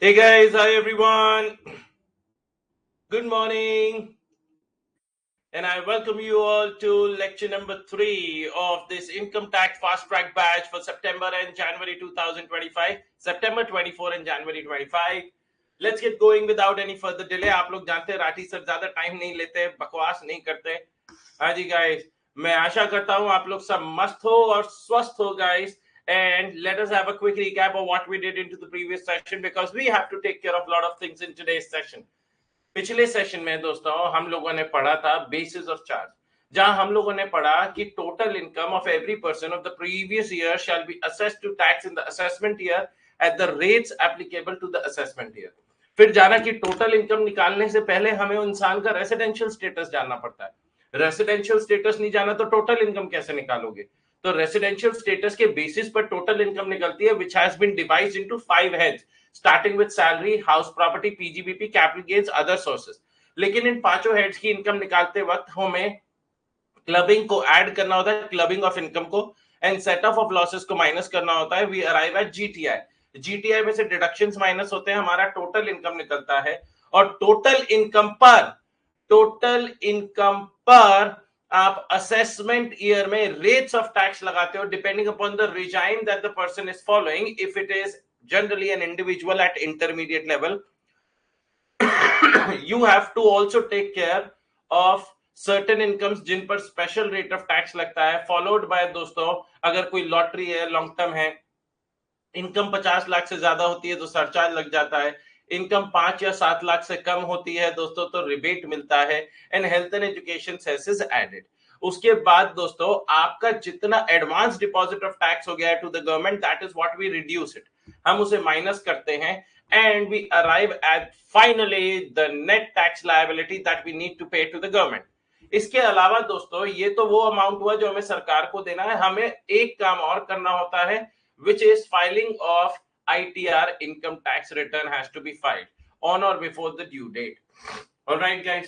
Hey guys, hi everyone. Good morning, and I welcome you all to lecture number 3 of this income tax fast track batch for September and January 2025, September 24 and January 25. Let's get going without any further delay. आप लोग जानते हैं Rathi sir ज्यादा time नहीं लेते, बकवास नहीं करते. हाँ जी गाइस, मैं आशा करता हूँ आप लोग सब मस्त हो और स्वस्थ हो guys. And let us have a quick recap of what we did into the previous session because we have to take care of a lot of things in today's session. पिछले सेशन में दोस्तों हम लोगों ने पढ़ा था basis of charge, जहां हम लोगों ने पढ़ा कि total income of every person of the previous year shall be assessed to tax in the assessment year at the rates applicable to the assessment year. फिर जाना कि टोटल इनकम निकालने से पहले हमें इंसान का रेसिडेंशियल स्टेटस जानना पड़ता है. रेसिडेंशियल स्टेटस नहीं जाना तो टोटल इनकम कैसे निकालोगे? तो रेसिडेंशियल स्टेटस के बेसिस पर टोटल इनकम निकलती है, which has been devised into 5 heads starting with salary, house property, PGBP, capital gains, other sources. लेकिन इन पांचों हेड्स की इनकम निकालते वक्त हमें क्लबिंग को ऐड करना होता है, क्लबिंग ऑफ इनकम को, एंड सेट ऑफ लॉसेस को माइनस करना होता है. We arrive at GTI. GTI में से डिडक्शंस माइनस होते हैं, हमारा टोटल इनकम निकलता है. और टोटल इनकम पर आप असेसमेंट ईयर में रेट्स ऑफ टैक्स लगाते हो depending upon the regime that the person is following. If it is generally an individual at intermediate level, you have to also take care of certain incomes जिन पर special rate of tax लगता है, followed by दोस्तों अगर कोई lottery है, long term है, income 50 lakh से ज्यादा होती है तो सरचार्ज लग जाता है. इनकम 5 या 7 लाख से कम होती है दोस्तों तो रिबेट मिलता है. And health and education cess is added. उसके बाद दोस्तों आपका जितना एडवांस डिपॉजिट ऑफ टैक्स हो गया है to the government, that is what we reduce it. हम उसे माइनस करते हैं and we arrive at finally the net tax liability that we need to pay to the government. इसके अलावा दोस्तों ये तो वो अमाउंट हुआ जो हमें सरकार को देना है. हमें एक काम और करना होता है, which is filing of ITR, income tax return has to be filed on or before the due date. All right guys,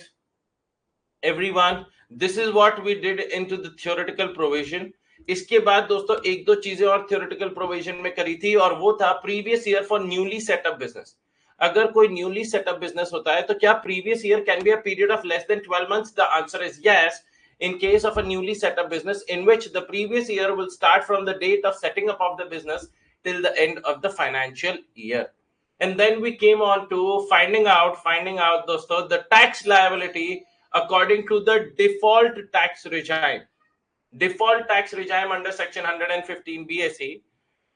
everyone, this is what we did into the theoretical provision. इसके बाद दोस्तों एक दो चीजें और theoretical provision में करी थी, और वो था previous year for newly set up business. अगर कोई न्यूली सेटअप बिजनेस होता है तो क्या previous year can be a period of less than 12 months? The answer is yes. In case of a newly set up business in which the previous year will start from the date of setting up of the business till the end of the financial year. And then we came on to finding out dosto the tax liability according to the default tax regime. Default tax regime under section 115 BSE,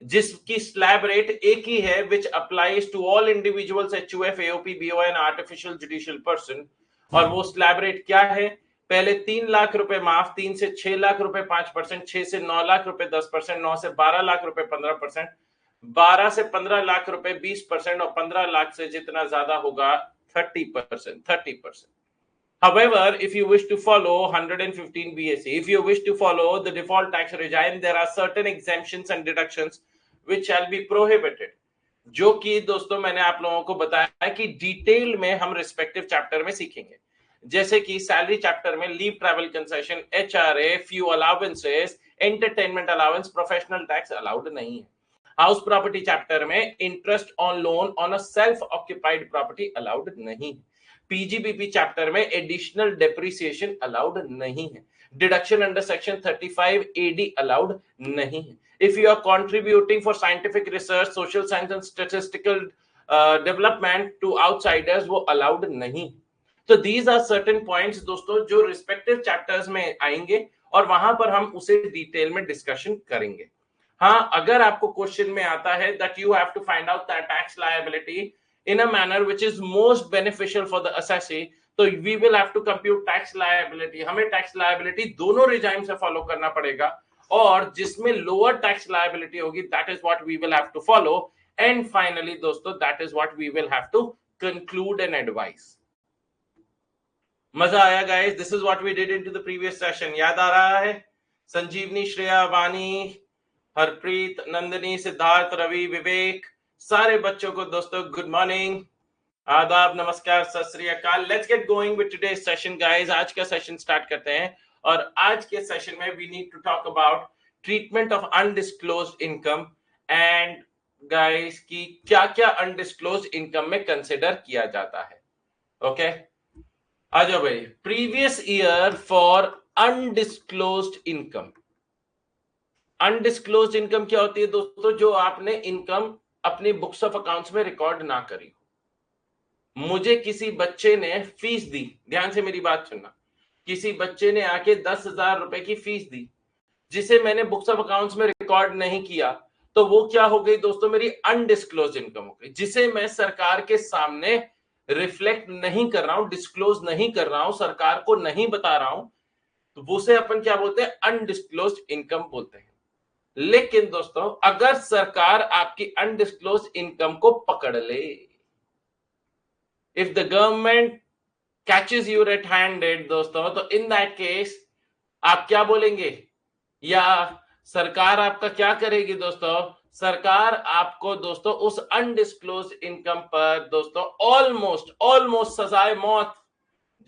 जिसकी slab rate एक ही है, which applies to all individuals, HUF, AOP, BOI and artificial judicial person. और वो slab rate क्या है? पहले 3 लाख रुपए माफ, 3 से 6 लाख रुपए 5%, 6 से 9 लाख रुपए 10%, 9 से 12 लाख रुपए 15%, 12 से 15 लाख रुपए 20%, और 15 लाख से जितना ज्यादा होगा 30%. However, if you wish to follow 115 BSE, if you wish to follow the default tax regime, there are certain exemptions and deductions which shall be prohibited, जो कि दोस्तों मैंने आप लोगों को बताया कि डिटेल में हम रिस्पेक्टिव चैप्टर में सीखेंगे. जैसे कि सैलरी चैप्टर में leave travel concession, HRA, few allowances, entertainment allowance, professional tax allowed नहीं है. हाउस प्रॉपर्टी चैप्टर में interest on loan on a self occupied property allowed नहीं है. पीजीबीपी चैप्टर में एडिशनल डेप्रिसिएशन अलाउड नहीं है. Deduction under section 35 AD allowed नहीं है. If you are contributing for scientific research, social science and statistical development to outsiders, वो allowed नहीं. तो these are certain points दोस्तों जो respective chapters में आएंगे और वहां पर हम उसे डिटेल में डिस्कशन करेंगे. हाँ, अगर आपको क्वेश्चन में आता है that you have to find out that tax liability in a manner which is most beneficial for the assessee, तो we will have to compute tax liability. हमें tax liability दोनों regime से follow करना पड़ेगा, और जिसमें लोअर टैक्स लायबिलिटी होगी that is what we will have to follow. And finally दोस्तों that is what we will have to conclude and advice. मजा आया guys? This is what we did into the previous session. याद आ रहा है? संजीवनी, श्रेया, वानी, हरप्रीत, नंदिनी, सिद्धार्थ, रवि, विवेक, सारे बच्चों को दोस्तों गुड मॉर्निंग, आदाब, नमस्कार, सत श्री अकाल. Let's get going with today's session guys. आज का सेशन स्टार्ट करते हैं, और आज के सेशन में we need to talk about treatment of undisclosed income and guys कि क्या क्या अनडिस्क्लोज इनकम में कंसिडर किया जाता है। ओके आ जाओ भाई, previous year for undisclosed income. Undisclosed income क्या होती है दोस्तों? जो आपने इनकम अपनी बुक्स ऑफ अकाउंट्स में रिकॉर्ड ना करी। मुझे किसी बच्चे ने फीस दी, ध्यान से मेरी बात सुनना, किसी बच्चे ने आके 10,000 रुपए की फीस दी जिसे मैंने बुक्स ऑफ अकाउंट्स में रिकॉर्ड नहीं किया, तो वो क्या हो गई दोस्तों? मेरी अनडिस्क्लोज इनकम हो गई, जिसे मैं सरकार के सामने रिफ्लेक्ट नहीं कर रहा हूं, डिस्क्लोज नहीं कर रहा हूं, सरकार को नहीं बता रहा हूं, तो उसे अपन क्या बोलते हैं? अनडिस्क्लोज इनकम बोलते हैं। लेकिन दोस्तों अगर सरकार आपकी अनडिस्क्लोज इनकम को पकड़ ले, if the government catches you read handed दोस्तों, तो इन दैट केस आप क्या बोलेंगे? या सरकार आपका क्या करेगी दोस्तों? सरकार आपको दोस्तों उस अनडिस्क्लोज इनकम पर दोस्तों ऑलमोस्ट ऑलमोस्ट सजाए मौत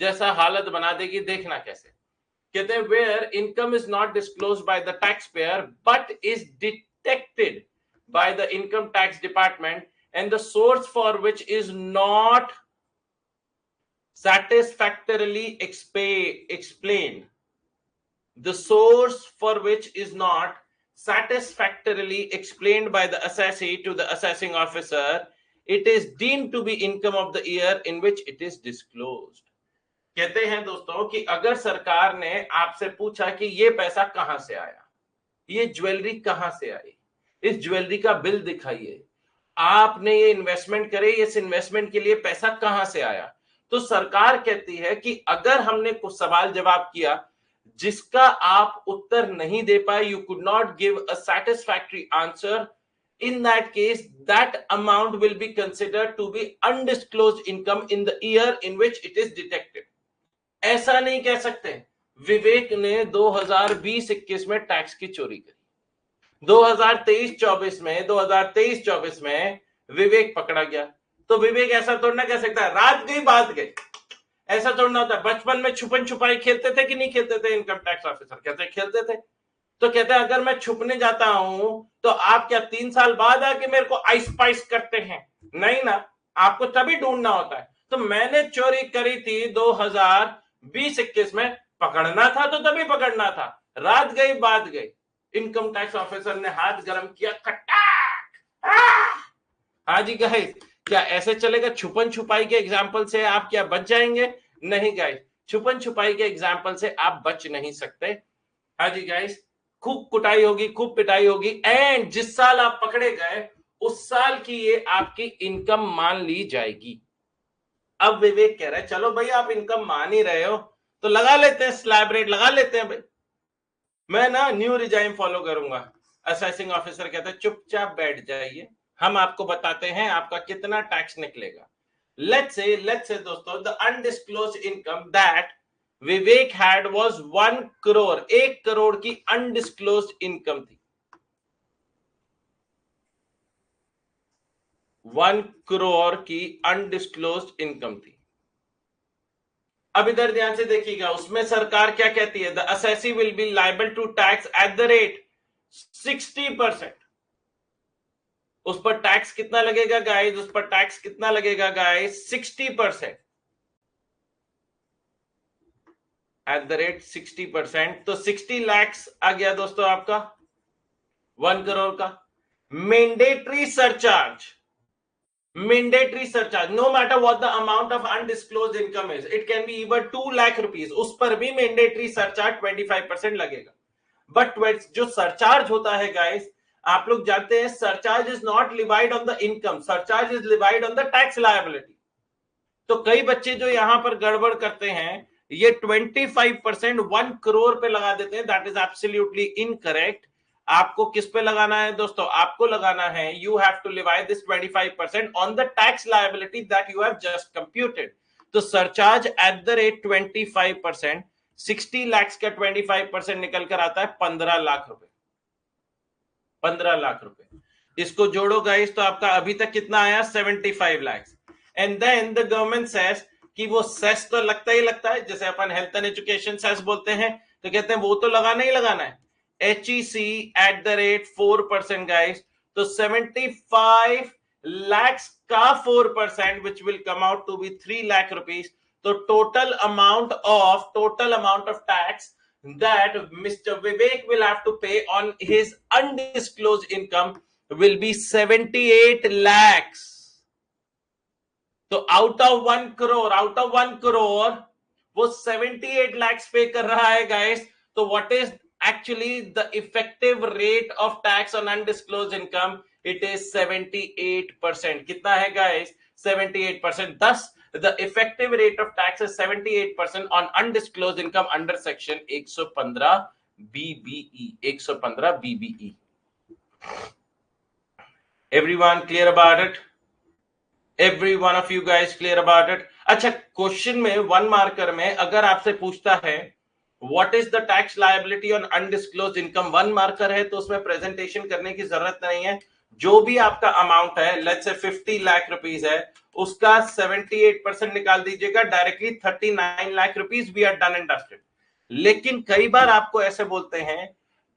जैसा हालत बना देगी। देखना कैसे। कहते हैं where income is not disclose by the taxpayer but is detected by the income tax department and the source for which is not satisfactorily explained, the source for which is not satisfactorily explained by the assessee to the assessing officer, it is deemed to be income of the year in which it is disclosed. कहते हैं दोस्तों कि अगर सरकार ने आपसे पूछा कि ये पैसा कहां से आया, ये ज्वेलरी कहां से आई, इस ज्वेलरी का बिल दिखाइए, आपने ये इन्वेस्टमेंट करे, इस इन्वेस्टमेंट के लिए पैसा कहां से आया, तो सरकार कहती है कि अगर हमने कुछ सवाल जवाब किया जिसका आप उत्तर नहीं दे पाए, you could not give a satisfactory answer, in that case that amount will be considered to be undisclosed income in the year in which it is detected. ऐसा नहीं कह सकते विवेक ने 2020-21 में टैक्स की चोरी करी, 2023-24 में विवेक पकड़ा गया, तो विवेक ऐसा थोड़ा ना कह सकता है रात गई बात गई, ऐसा थोड़ा होता है। बचपन में छुपन छुपाई खेलते थे कि नहीं खेलते थे? इनकम टैक्स ऑफिसर कहते खेलते थे, तो कहते हैं अगर मैं छुपने जाता हूं तो आप क्या 3 साल बाद आके मेरे को आइस पाइस करते हैं? नहीं ना, आपको तभी ढूंढना होता है। तो मैंने चोरी करी थी 2020-21 में, पकड़ना था तो तभी पकड़ना था, रात गई बात गई। इनकम टैक्स ऑफिसर ने हाथ गर्म किया, खट्टाक। हाँ जी गाइस, क्या ऐसे चलेगा? छुपन छुपाई के एग्जाम्पल से आप क्या बच जाएंगे? नहीं गाइस, छुपन छुपाई के एग्जाम्पल से आप बच नहीं सकते। हाँ जी गाइस, खूब कुटाई होगी, खूब पिटाई होगी, एंड जिस साल आप पकड़े गए उस साल की ये आपकी इनकम मान ली जाएगी। अब विवेक कह रहा है चलो भाई आप इनकम मान ही रहे हो तो लगा लेते हैं स्लैब रेट, लगा लेते हैं भाई, मैं ना न्यू रिजाइम फॉलो करूंगा। असेसिंग ऑफिसर कहता है चुपचाप बैठ जाइए, हम आपको बताते हैं आपका कितना टैक्स निकलेगा। लेट्स से दोस्तों the undisclosed income that Vivek had was 1 crore, 1 crore की अनडिस्क्लोज्ड इनकम थी, 1 करोड़ की अनडिस्क्लोज्ड इनकम थी। अब इधर ध्यान से देखिएगा, उसमें सरकार क्या कहती है? The assessee will be liable to tax at the rate 60%। उस पर टैक्स कितना लगेगा गाइस? उस पर टैक्स कितना लगेगा गाइस? 60%, eight the rate 60%। तो 60 लाख आ गया दोस्तों आपका 1 करोड़ का। Mandatory surcharge, mandatory surcharge, no matter what the amount of undisclosed income is, it can be even 2 lakh rupees, उस पर भी मैंडेटरी सरचार्ज 25% लगेगा। बट जो सरचार्ज होता है गाइस, आप लोग जानते हैं surcharge is not levied on the income, surcharge is levied on the tax liability. तो कई बच्चे जो यहां पर गड़बड़ करते हैं, ये 25% 1 करोड़ पे लगा देते हैं, दैट इज एब्सोल्युटली इनकरेक्ट। आपको किस पे लगाना है दोस्तों? आपको लगाना है, you have to divide this 25% on the tax liability that you have just computed. तो surcharge at the rate 25%, 60 lakh का 25% निकल कर आता है 15 लाख रुपए, 15 लाख रुपए। इसको जोड़ो गाइस तो आपका अभी तक कितना आया? 75 lakh. And then the government says कि वो सेस तो लगता ही लगता है, जैसे अपन हेल्थ एंड एजुकेशन सेस बोलते हैं, तो कहते हैं वो तो लगाना ही लगाना है। HEC eight the rate 4% guys, तो 75 lakhs का 4% which will come out to be 3 lakh rupees. तो total amount of tax that Mr. Vivek will have to pay on his undisclosed income will be 78 lakhs. तो out of 1 crore वो 78 lakhs पे कर रहा है guys. तो what is actually the effective rate of tax on undisclosed income? It is 78%. कितना है guys? 78%. Thus the effective rate of tax is 78% on undisclosed income under section 115 BBE. 115 BBE. Everyone clear about it? Every one of you guys clear about it? अच्छा, question में 1 marker में अगर आपसे पूछता है what is the tax liability on undisclosed income, 1 marker है तो उसमें प्रेजेंटेशन करने की जरूरत नहीं है. जो भी आपका अमाउंट है, लेट्स से 50 लाख रुपीस है, उसका 78% निकाल दीजिएगा directly 39 lakh rupees. We are done and dusted. लेकिन कई बार आपको ऐसे बोलते हैं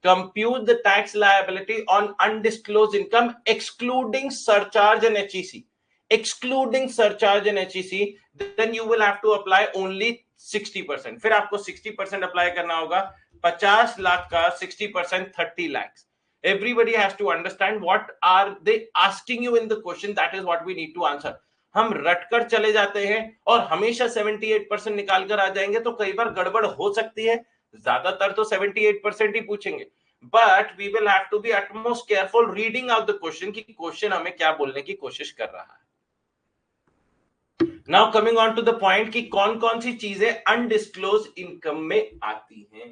compute the tax liability on undisclosed income excluding surcharge and HEC. excluding surcharge and HEC, then you will have to apply only 60%. फिर आपको 60% अप्लाई करना होगा. 50 लाख का 60% 30 lakhs. Everybody has to understand what are they asking you in the question. That is what we need to answer. हम रटकर चले जाते हैं और हमेशा 78% निकाल कर आ जाएंगे तो कई बार गड़बड़ हो सकती है. ज्यादातर तो 78% ही पूछेंगे. But we will have to be utmost careful reading out the question कि क्वेश्चन हमें क्या बोलने की कोशिश कर रहा है. Now coming on to the point कि कौन कौन सी चीजें अनडिस्क्लोज इनकम में आती हैं.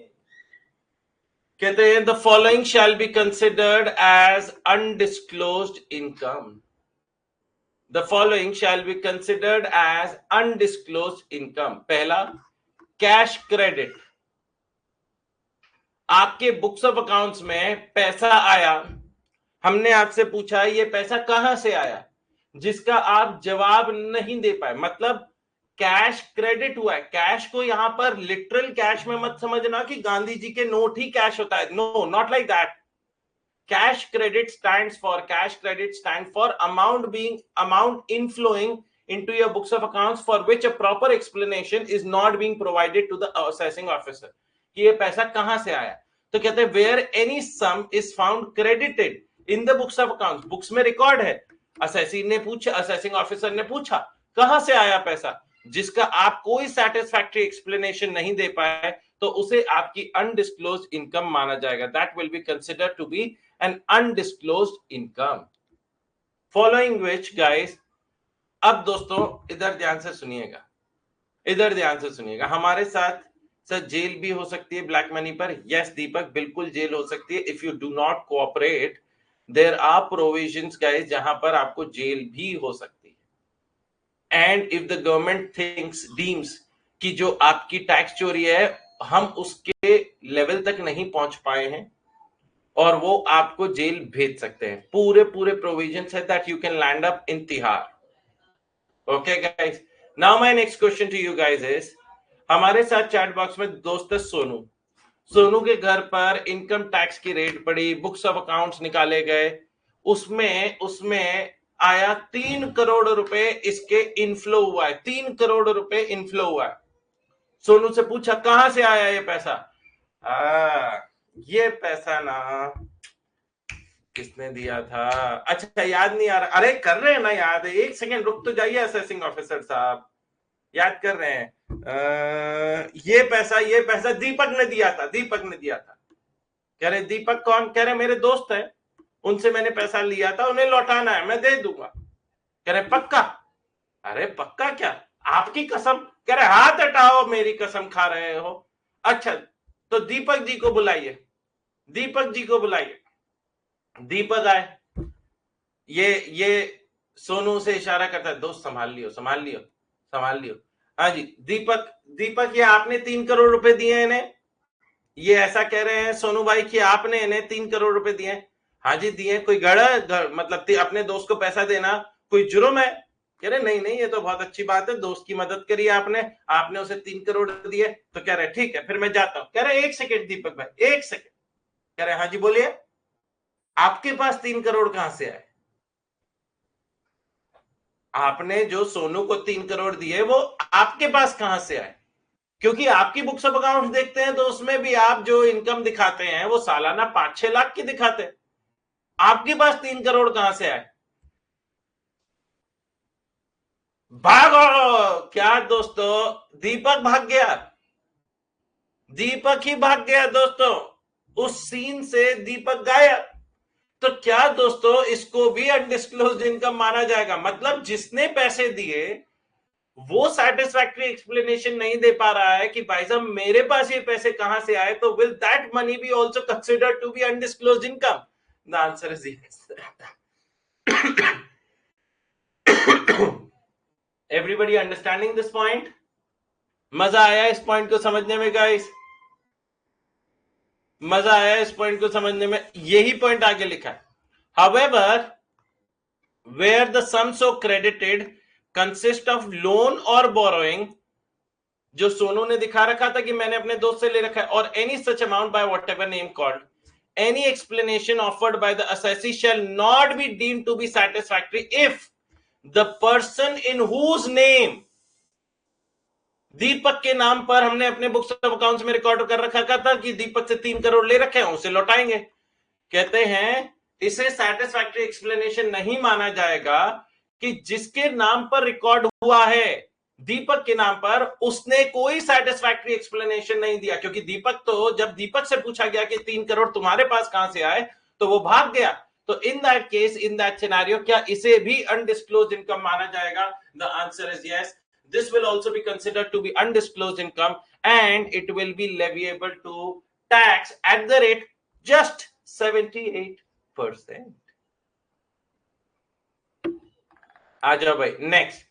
कहते हैं the following shall be considered as undisclosed income. The following shall be considered as undisclosed income. पहला, कैश क्रेडिट. आपके बुक्स ऑफ अकाउंट्स में पैसा आया, हमने आपसे पूछा ये पैसा कहां से आया, जिसका आप जवाब नहीं दे पाए. मतलब कैश क्रेडिट हुआ है. कैश को यहां पर लिटरल कैश में मत समझना कि गांधी जी के नोट ही कैश होता है. No, not like that. Cash credit stands for amount inflowing into your books of accounts for which a proper explanation is not being provided to the assessing officer. कि ये पैसा कहां से आया. तो कहते हैं where any sum is found credited in the books of accounts. Books में रिकॉर्ड है, असेसिंग ऑफिसर ने पूछा कहां से आया पैसा, जिसका आप कोई सैटिस्फैक्टरी एक्सप्लेनेशन नहीं दे पाए, तो उसे आपकी अनडिस्क्लोज्ड इनकम माना जाएगा. That will be considered to be an undisclosed income. Following which guys, अब दोस्तों इधर ध्यान से सुनिएगा, हमारे साथ सर जेल भी हो सकती है ब्लैक मनी पर. यस दीपक, बिल्कुल जेल हो सकती है if you do not cooperate. There are provisions guys जहां पर आपको जेल भी हो सकती है. And if the government deems कि जो आपकी टैक्स चोरी है हम उसके लेवल तक नहीं पहुंच पाए हैं और वो आपको जेल भेज सकते हैं. पूरे प्रोविजंस है that you can land up in Tihar. Okay guys, now my next question to you guys is, हमारे साथ चैट बॉक्स में दोस्त है सोनू के घर पर इनकम टैक्स की रेड पड़ी, बुक्स ऑफ अकाउंट्स निकाले गए, उसमें आया 3 करोड़ रुपए इसके इनफ्लो हुआ है. 3 करोड़ रुपए इनफ्लो हुआ है. सोनू से पूछा कहां से आया ये पैसा. ये पैसा ना किसने दिया था, अच्छा याद नहीं आ रहा. अरे कर रहे हैं ना याद, 1 सेकेंड रुक तो जाइए असेसिंग ऑफिसर साहब, याद कर रहे हैं. ये पैसा दीपक ने दिया था. कह रहे दीपक कौन, कह रहे मेरे दोस्त है, उनसे मैंने पैसा लिया था, उन्हें लौटाना है, मैं दे दूंगा. कह रहे पक्का. अरे पक्का क्या, आपकी कसम. कह रहे हाथ हटाओ, मेरी कसम खा रहे हो. अच्छा तो दीपक जी को बुलाइए. दीपक आए, ये सोनू से इशारा करता है, दोस्त संभाल लियो. हाँ जी दीपक, ये आपने 3 करोड़ रुपए दिए हैं इन्हें. ये ऐसा कह रहे हैं सोनू भाई कि आपने इन्हें 3 करोड़ रुपए दिए. हाँ जी दिए. कोई मतलब अपने दोस्त को पैसा देना कोई जुर्म है. कह रहे नहीं, ये तो बहुत अच्छी बात है, दोस्त की मदद करी आपने उसे 3 करोड़ दिए. तो कह रहे ठीक है फिर मैं जाता हूं. कह रहे 1 सेकेंड दीपक भाई, 1 सेकेंड. कह रहे हाँ जी बोलिए. आपके पास 3 करोड़ कहां से आए? आपने जो सोनू को 3 करोड़ दिए वो आपके पास कहां से आए? क्योंकि आपकी बुक्स ऑफ अकाउंट देखते हैं तो उसमें भी आप जो इनकम दिखाते हैं वो सालाना 5-6 लाख की दिखाते हैं। आपके पास 3 करोड़ कहां से आए? भागो क्या दोस्तों? दीपक भाग गया, दीपक ही भाग गया दोस्तों, उस सीन से दीपक गायब। तो क्या दोस्तों इसको भी अनडिस्क्लोज्ड इनकम माना जाएगा? मतलब जिसने पैसे दिए वो सैटिस्फैक्टरी एक्सप्लेनेशन नहीं दे पा रहा है कि भाई साहब मेरे पास ये पैसे कहां से आए, तो will that money be also considered to be undisclosed income? The answer is yes. Everybody understanding this point? मजा आया इस पॉइंट को समझने में गाइस? मजा आया इस पॉइंट को समझने में? यही पॉइंट आगे लिखा है। However, where the sum so credited consist of loan or borrowing, जो सोनू ने दिखा रखा था कि मैंने अपने दोस्त से ले रखा है, और any such amount by whatever name called, any explanation offered by the assessee shall not be deemed to be satisfactory if the person in whose name, दीपक के नाम पर हमने अपने बुक्स ऑफ अकाउंट्स में रिकॉर्ड कर रखा था कि दीपक से 3 करोड़ ले रखे हैं, उसे लौटाएंगे। कहते हैं इसे सैटिस्फैक्टरी एक्सप्लेनेशन नहीं माना जाएगा कि जिसके नाम पर रिकॉर्ड हुआ है, दीपक के नाम पर, उसने कोई सैटिस्फैक्टरी एक्सप्लेनेशन नहीं दिया। क्योंकि दीपक तो, जब दीपक से पूछा गया कि 3 करोड़ तुम्हारे पास कहां से आए, तो वो भाग गया। तो in that case, in that scenario, क्या इसे भी अनडिस्क्लोज्ड इनकम माना जाएगा? The answer is yes. This will also be considered to be undisclosed income and it will be leviable to tax at the rate just 78%. आ जाओ भाई next,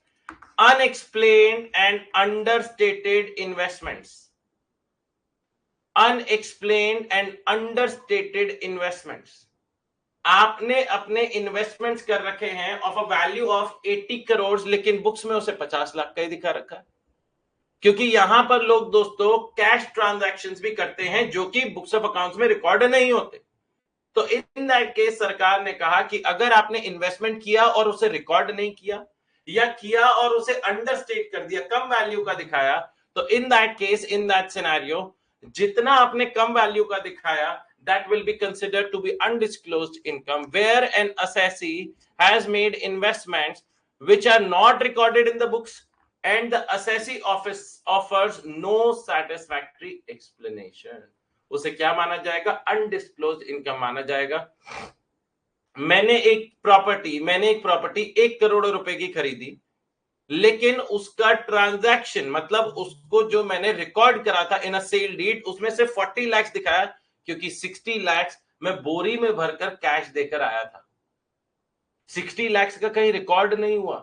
unexplained and understated investments. Unexplained and understated investments. आपने अपने investments कर रखे हैं of a value of 80 crore, लेकिन books में उसे 50 लाख का ही दिखा रखा है। क्योंकि यहां पर लोग दोस्तों कैश ट्रांजैक्शंस भी करते हैं जो कि बुक्स ऑफ अकाउंट्स में रिकॉर्ड नहीं होते। तो इन दैट केस सरकार ने कहा कि अगर आपने इन्वेस्टमेंट किया और उसे रिकॉर्ड नहीं किया, या किया और उसे अंडरस्टेट कर दिया, कम वैल्यू का दिखाया, तो in that case, in that scenario, जितना आपने कम वैल्यू का दिखाया, that will be considered to be undisclosed income, where an assessee has made investments which are not recorded in the books and the assessee office offers no satisfactory explanation. उसे क्या माना जाएगा? Undisclosed income माना जाएगा। मैंने एक property 1 crore रुपए की खरीदी, लेकिन उसका ट्रांजैक्शन, मतलब उसको जो मैंने रिकॉर्ड करा था इन अ सेल डीड, उसमें से 40 लाख दिखाया, क्योंकि 60 लाख मैं बोरी में भरकर कैश देकर आया था। 60 लाख का कहीं रिकॉर्ड नहीं हुआ,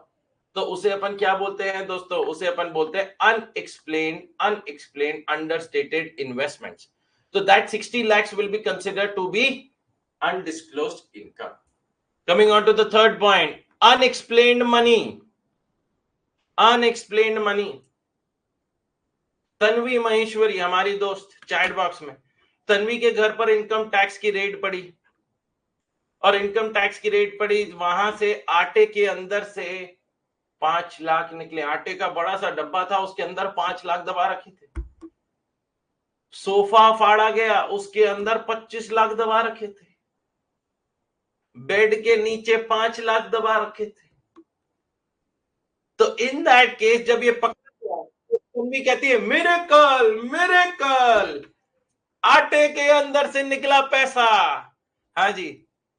तो उसे अपन क्या बोलते हैं दोस्तों? उसे अपन बोलते हैं अनएक्सप्लेन्ड अंडरस्टेटेड इन्वेस्टमेंट्स। तो that 60 lakhs will be considered to be undisclosed income. Coming on to the third point, unexplained money. Unexplained money. Tanvi Maheshwari हमारी दोस्त चैट बॉक्स में, तन्वी के घर पर इनकम टैक्स की रेड पड़ी, और इनकम टैक्स की रेड पड़ी, वहां से आटे के अंदर से 5 लाख निकले। आटे का बड़ा सा डब्बा था, उसके अंदर 5 लाख दबा रखे थे। सोफा फाड़ा गया, उसके अंदर 25 लाख दबा रखे थे। बेड के नीचे 5 लाख दबा रखे थे। तो इन दैट केस जब ये पकड़ा गया, तो तन्वी कहती है मिरेकल मिरेकल, आटे के अंदर से निकला पैसा। हाँ जी,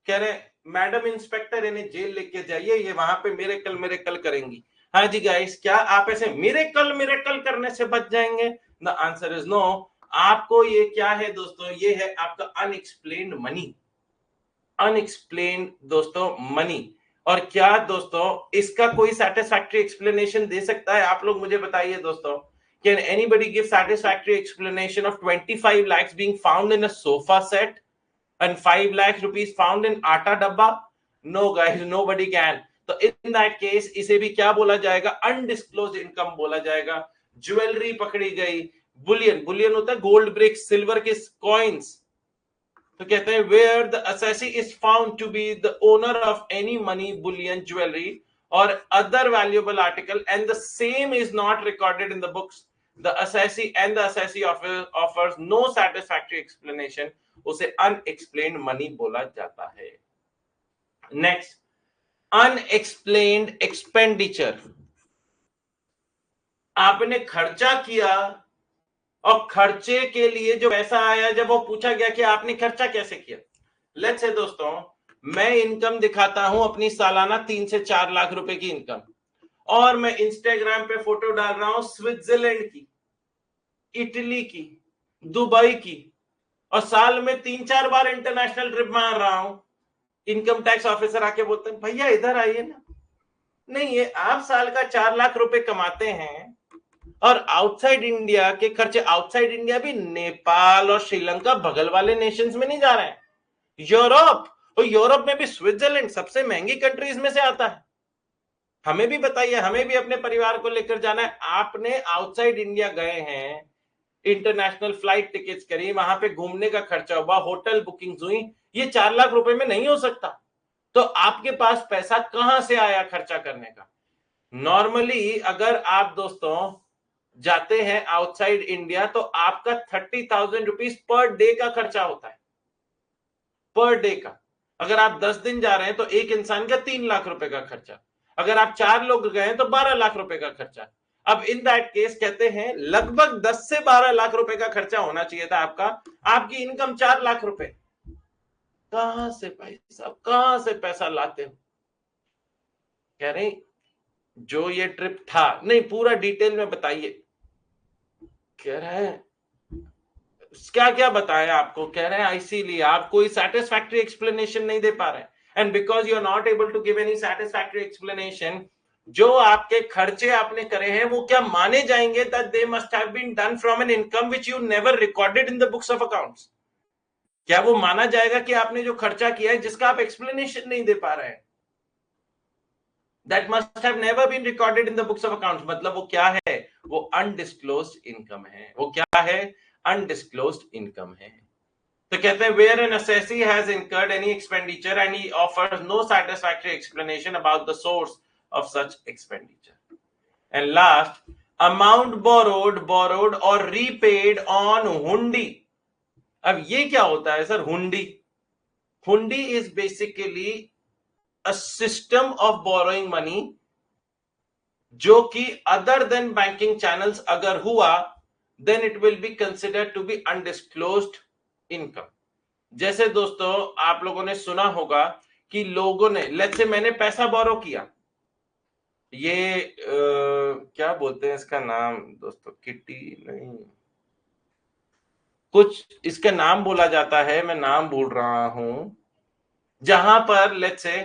कह रहे मैडम इंस्पेक्टर इन्हें जेल लेके जाइए, ये वहां पे मिरेकल करेंगी। हाँ जी गाइस, क्या आप ऐसे मिरेकल करने से बच जाएंगे? The answer is no. आपको ये क्या है दोस्तों? ये है आपका अनएक्सप्लेन्ड मनी। अनएक्सप्लेन्ड दोस्तों मनी। और क्या दोस्तों इसका कोई सैटिस्फैक्टरी एक्सप्लेनेशन दे सकता है? आप लोग मुझे बताइए दोस्तों, can anybody give satisfactory explanation of 25 lakhs being found in a sofa set and 5 lakh rupees found in आटा डब्बा? No guys, nobody can. तो in that case इसे भी क्या बोला जाएगा? अनडिस्क्लोज्ड इनकम बोला जाएगा। ज्वेलरी पकड़ी गई, बुलियन होता है गोल्ड ब्रिक्स, सिल्वर के कॉइन्स, तो कहते हैं where the assessee is found to be the owner of any money, bullion, jewellery और other valuable article and the same is not recorded in the books, the assessee and the assessee offers no satisfactory explanation, उसे unexplained money बोला जाता है। Next, unexplained expenditure. आपने खर्चा किया और खर्चे के लिए जो पैसा आया, जब वो पूछा गया कि आपने खर्चा कैसे किया, लेट्स से दोस्तों मैं इनकम दिखाता हूं अपनी सालाना 3 से 4 लाख रुपए की इनकम, और मैं इंस्टाग्राम पे फोटो डाल रहा हूं स्विट्जरलैंड की, इटली की, दुबई की, और साल में 3-4 बार इंटरनेशनल ट्रिप मार रहा हूं। इनकम टैक्स ऑफिसर आके बोलते हैं भैया इधर आइए ना, नहीं ये आप साल का 4 लाख रुपए कमाते हैं और आउटसाइड इंडिया के खर्चे, आउटसाइड इंडिया भी नेपाल और श्रीलंका बगल वाले नेशंस में नहीं जा रहे हैं, यूरोप, और यूरोप में भी स्विट्जरलैंड सबसे महंगी कंट्रीज में से आता है। हमें भी बताइए, हमें भी अपने परिवार को लेकर जाना है, आपने आउटसाइड इंडिया गए हैं, इंटरनेशनल फ्लाइट टिकट्स करी, वहां पे घूमने का खर्चा हुआ, होटल बुकिंग्स हुई, ये 4 लाख रुपए में नहीं हो सकता। तो आपके पास पैसा कहां से आया खर्चा करने का? नॉर्मली अगर आप दोस्तों जाते हैं आउटसाइड इंडिया तो आपका 30,000 रुपीज पर डे का खर्चा होता है, पर डे का। अगर आप 10 दिन जा रहे हैं तो एक इंसान का 3 लाख रुपए का खर्चा, अगर आप 4 लोग गए हैं तो 12 लाख रुपए का खर्चा। अब इन दैट केस कहते हैं लगभग 10 से 12 लाख रुपए का खर्चा होना चाहिए था आपका, आपकी इनकम 4 लाख रुपए, कहां से भाई साहब कहां से पैसा लाते हो? कह रहे जो ये ट्रिप था, नहीं पूरा डिटेल में बताइए। कह रहे हैं क्या क्या बताया आपको, कह रहे हैं इसीलिए आप कोई सैटिस्फैक्टरी एक्सप्लेनेशन नहीं दे पा रहे, and because you are not able to give any satisfactory explanation, जो आपके खर्चे आपने करे हैं वो क्या माने जाएंगे? That they must have been done from an income which you never recorded in the books of accounts. क्या वो माना जाएगा कि आपने जो खर्चा किया है जिसका आप एक्सप्लेनेशन नहीं दे पा रहे हैं? That must have never been recorded in the books of accounts। मतलब वो क्या है? वो अनडिस्क्लोज्ड इनकम है। वो क्या है? अनडिस्क्लोज्ड इनकम है। तो कहते हैं where an assessee has incurred any expenditure and he offers no satisfactory explanation about the source of such expenditure। And last, amount borrowed or repaid on hundi। अब ये क्या होता है सर? हुंडी, हुंडी is basically a system of borrowing money जो कि other than banking channels अगर हुआ then it will be considered to be undisclosed income. जैसे दोस्तों आप लोगों ने सुना होगा कि लोगों ने, लेट्स से मैंने पैसा बोरो किया, ये क्या बोलते हैं इसका नाम दोस्तों, किटी नहीं, कुछ इसका नाम बोला जाता है, मैं नाम भूल रहा हूं, जहां पर लेट्स से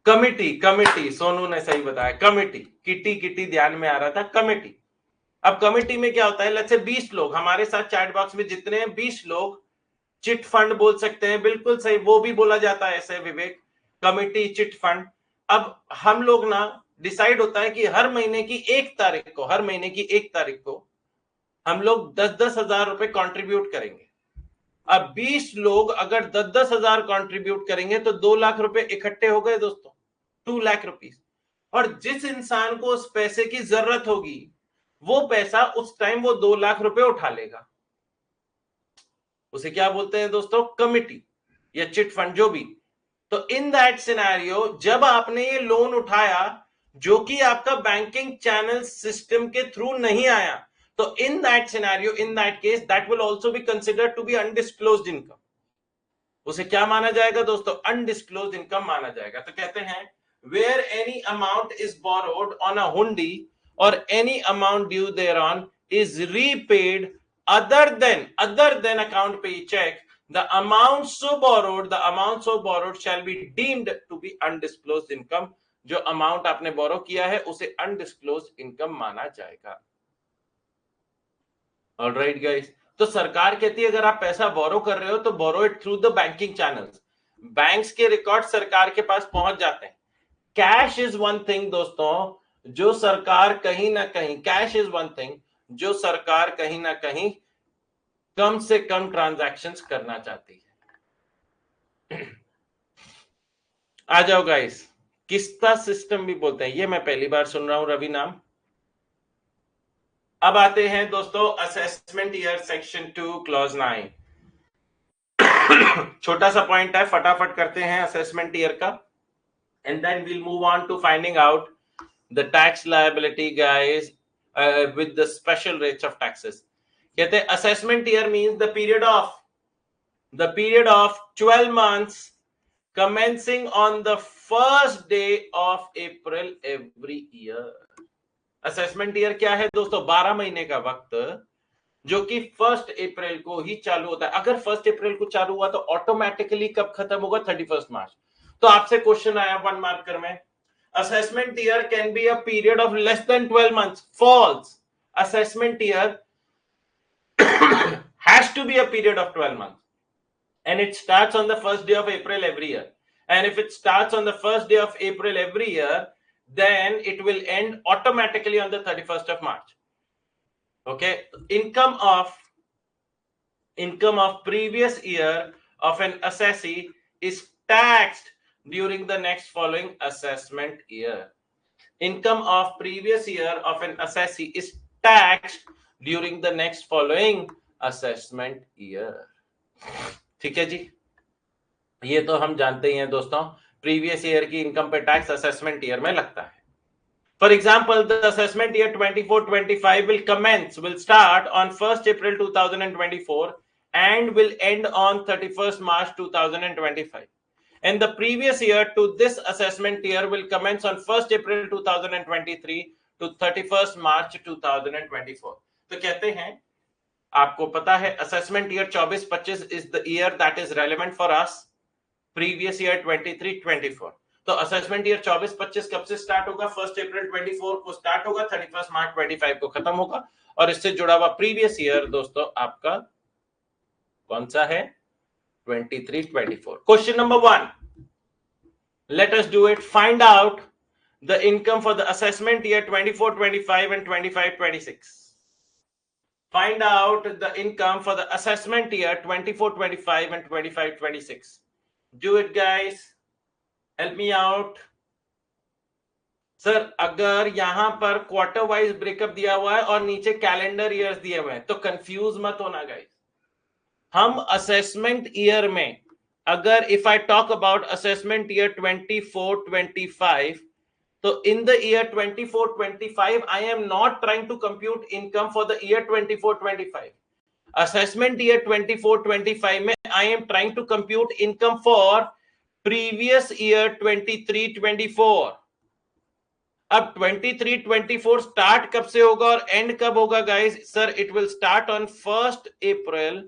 कमिटी, सोनू ने सही बताया, कमिटी, किटी ध्यान में आ रहा था, कमिटी। अब कमिटी में क्या होता है, लेट्स से 20 लोग हमारे साथ चैट बॉक्स में जितने हैं 20 लोग चिट फंड बोल सकते हैं, बिल्कुल सही, वो भी बोला जाता है ऐसे विवेक, कमिटी, चिट फंड। अब हम लोग ना डिसाइड होता है कि हर महीने की 1 तारीख को, हर महीने की 1 तारीख को हम लोग 10-10 हजार रुपए कॉन्ट्रीब्यूट करेंगे। अब 20 लोग अगर 10-10 हजार कॉन्ट्रीब्यूट करेंगे तो 2 लाख रुपए इकट्ठे हो गए दोस्तों, 2 लाख रुपीस। और जिस इंसान को उस पैसे की जरूरत होगी वो पैसा उस टाइम वो 2 लाख रुपए उठा लेगा, उसे क्या बोलते हैं दोस्तों? कमिटी या चिट फंड, जो भी। तो इन दैट सिनेरियो जब आपने ये लोन उठाया जो कि आपका बैंकिंग चैनल सिस्टम के थ्रू नहीं आया, तो in that scenario, in that case, that will also be considered to be undisclosed income. उसे क्या माना जाएगा दोस्तों? अनडिस्क्लोज्ड इनकम माना जाएगा। तो कहते हैं where any amount is borrowed on a hundi or any amount due thereon is repaid other than account pay check, the amount so borrowed shall be deemed to be undisclosed income। जो amount आपने बोरो किया है उसे undisclosed income माना जाएगा। Alright guys, तो सरकार कहती है अगर आप पैसा बोरो कर रहे हो तो borrow it through the banking channels. Banks के रिकॉर्ड सरकार के पास पहुंच जाते हैं। कैश इज वन थिंग दोस्तों, जो सरकार कहीं ना कहीं, कैश इज वन थिंग जो सरकार कहीं ना कहीं कम से कम ट्रांजैक्शंस करना चाहती है। आ जाओ गाइस, किस्ता सिस्टम भी बोलते हैं, ये मैं पहली बार सुन रहा हूं रवि नाम। अब आते हैं दोस्तों असेसमेंट ईयर सेक्शन 2 क्लॉज 9। छोटा सा पॉइंट है, फटाफट करते हैं असेसमेंट ईयर का, and then we'll move on to finding out the tax liability guys with the special rates of taxes. कहते हैं assessment year means the period of 12 months commencing on the first day of April every year। Assessment year क्या है दोस्तों? 12 महीने का वक्त जो कि 1 अप्रैल को ही चालू होता है। अगर 1 अप्रैल को चालू हुआ तो ऑटोमेटिकली कब खत्म होगा? 31 मार्च। तो आपसे क्वेश्चन आया 1 मार्कर में, assessment year can be a period of less than 12 months। False. Assessment year has to be a period of 12 months, and it starts on the first day of April every year. And if it starts on the first day of April every year, then it will end automatically on the 31st of March. Okay, income of previous year of an assessee is taxed during the next following assessment year. Income of previous year of an assessee is taxed during the next following assessment year. ठीक है जी, ये तो हम जानते ही हैं दोस्तों, previous year की income पे टैक्स असेसमेंट ईयर में लगता है। For example, the assessment year 24-25 will start on 1st April 2024 and will end on 31st March 2025. And the previous year to this assessment year will commence on 1st April 2023 to 31st March 2024. तो कहते हैं, आपको पता है assessment year 24-25 is the year that is relevant for us, previous year 23-24। तो assessment year 24-25 कब से start होगा? 1 अप्रैल 24 को स्टार्ट होगा, 31 मार्च 25 को खत्म होगा। और इससे जुड़ा हुआ प्रीवियस ईयर दोस्तों आपका कौन सा है? 23-24। Question number 1, let us do it. Find out the income for the assessment year 24-25 and 25-26। Find out the income for the assessment year 24-25 and 25-26. Do it guys, help me out. Sir अगर यहां पर quarter wise breakup दिया हुआ है और नीचे calendar years दिए हुए हैं तो कंफ्यूज मत होना गाइस। हम असेसमेंट ईयर में अगर if I talk about assessment year 24-25, so in the year 24-25, I am not trying to compute income for the year 24-25. Assessment year 24-25 में I am trying to compute income for previous year 23-24. अब 23-24 start कब से होगा और end कब होगा guys? Sir, it will start on 1st April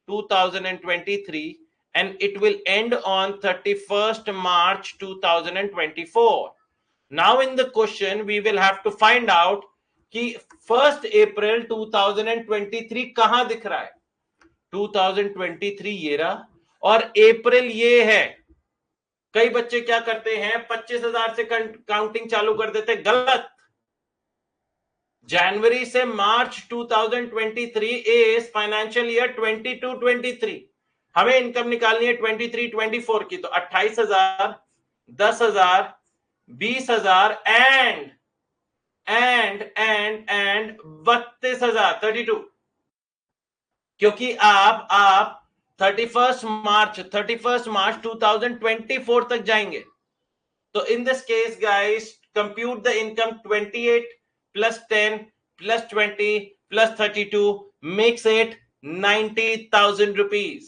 2023 and it will end on 31st March 2024. Now in the question we will have to find out कि 1st April 2023 कहां दिख रहा है? 2023 ये रहा और अप्रैल ये है। कई बच्चे क्या करते हैं, 25,000 से काउंटिंग चालू कर देते, गलत। जनवरी से मार्च 2023 इज फाइनेंशियल ईयर 22-23। हमें इनकम निकालनी है 23-24 की, तो 28,000, 10,000, 20,000 एंड 32,000, 32। क्योंकि आप 31 मार्च 2024 तक जाएंगे। तो in this case guys, compute the income 28 plus 10 plus 20 plus 32 makes it 90,000 rupees.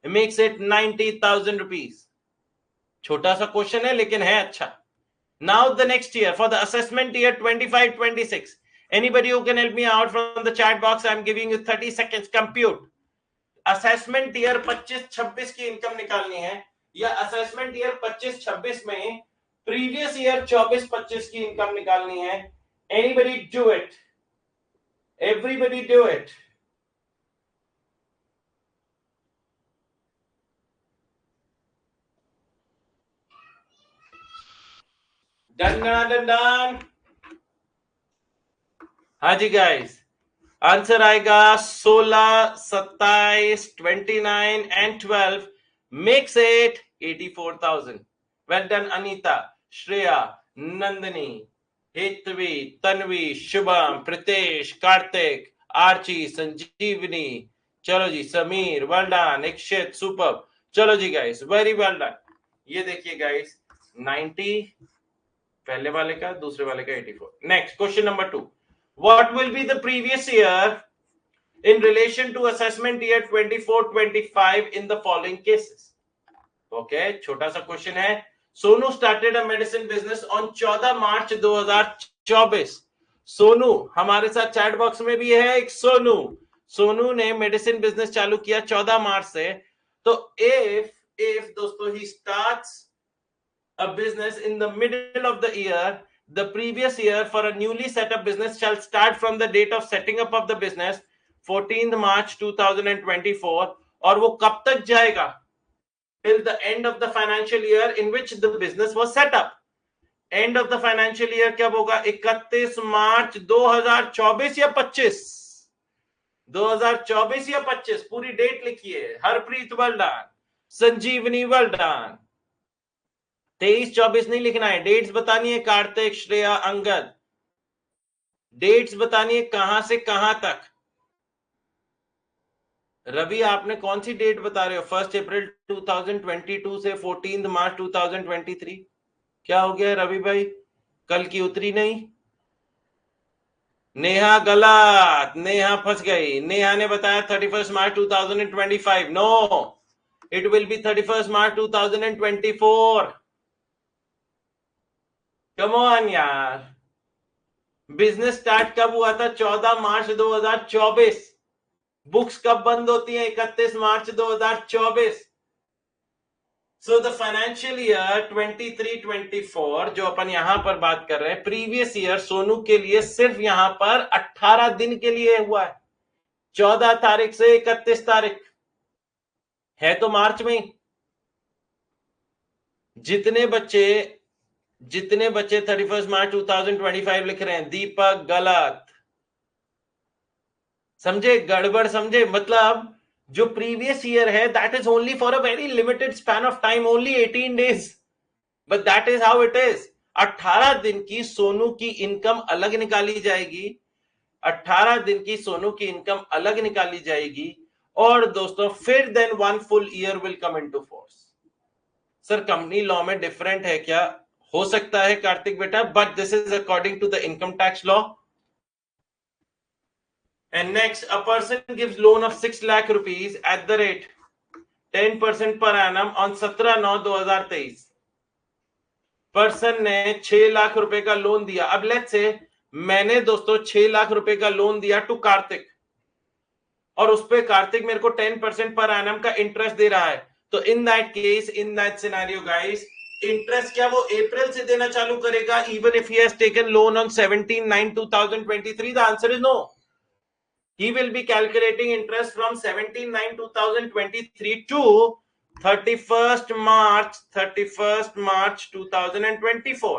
It makes it 90,000 rupees. छोटा सा क्वेश्चन है लेकिन है अच्छा। Now the next year for the assessment year 25-26. Anybody who can help me out from the chat box, I'm giving you 30 seconds. Compute. Assessment year 25-26 की income निकालनी है या assessment year 25-26 में previous year 24-25 की इनकम निकालनी है? Anybody do it? Everybody do it. Done. हाँ जी guys, answer आएगा 16, 27, 29 and 12 makes it 84,000. Well done Anita, Shreya, Nandini, Hetvi, Tanvi, Shubham, Pritesh, Kartik, Archi, Sanjeevani, चलो जी, Sameer, well done, Ikshit, super. चलो जी गाइस, वेरी वेल डन. ये देखिए गाइस, 90 पहले वाले का, दूसरे वाले का 84. Next question number 2. What will be the previous year in relation to assessment year 24-25 in the following cases? Okay, छोटा सा क्वेश्चन है. Sonu started a medicine business on 14 मार्च 2024. सोनू हमारे साथ चैट बॉक्स में भी है एक सोनू. सोनू ने मेडिसिन बिजनेस चालू किया 14 मार्च से. तो if दोस्तों he starts a business in the middle of the year, the previous year for a newly set up business shall start from the date of setting up of the business 14th March 2024. और वो कब तक जाएगा? Till the end of the financial year in which the business was set up. End of the financial year कब होगा? 31 March 2024 या 25? 2024 या 25? पूरी डेट लिखिए. हरप्रीत वेल डन, संजीवनी वेल डन. 23-24 नहीं लिखना है, डेट्स बतानी है. कार्तिक, श्रेया, अंगद, डेट्स बतानी है कहां से कहां तक. रवि आपने कौन सी डेट बता रहे हो? 1 अप्रैल 2022 से 14 मार्च 2023. क्या हो गया रवि भाई? कल की उतरी नहीं. नेहा गलत, नेहा फंस गई. नेहा ने बताया 31 March 2025. No, it will be 31 March 2024. Come on यार. बिजनेस स्टार्ट कब हुआ था? 14 मार्च 2024. बुक्स कब बंद होती हैं? 31 March 2024. So the financial year 23-24 जो अपन यहां पर बात कर रहे हैं, प्रीवियस ईयर सोनू के लिए सिर्फ यहां पर 18 दिन के लिए हुआ है. 14 तारीख से 31 तारीख है तो मार्च में. जितने बच्चे 31 मार्च 2025 लिख रहे हैं, दीपक गलत. समझे? गड़बड़ समझे? मतलब जो प्रीवियस ईयर है that is only for a very limited span of time, only 18 days, but that is how it is. 18 दिन की सोनू की इनकम अलग निकाली जाएगी. 18 दिन की सोनू की इनकम अलग निकाली जाएगी. और दोस्तों फिर then 1 full year will come into force. Sir company law में डिफरेंट है क्या? हो सकता है कार्तिक बेटा, but this is according to the income tax law. And next, a person gives loan of 6 lakh rupees at the rate 10% per annum on 17/9/2023. Person ने 6 लाख रुपए का लोन दिया. अब लेट्स से मैंने दोस्तों 6 लाख रुपए का लोन दिया टू कार्तिक, और उस पे कार्तिक मेरे को 10% पर एनम का इंटरेस्ट दे रहा है. तो in that case, in that scenario guys, interest क्या वो अप्रैल से देना चालू करेगा even if he has taken loan on 17/9/2023? The answer is no. He will be calculating interest from 17/9/2023 to 31st March 2024.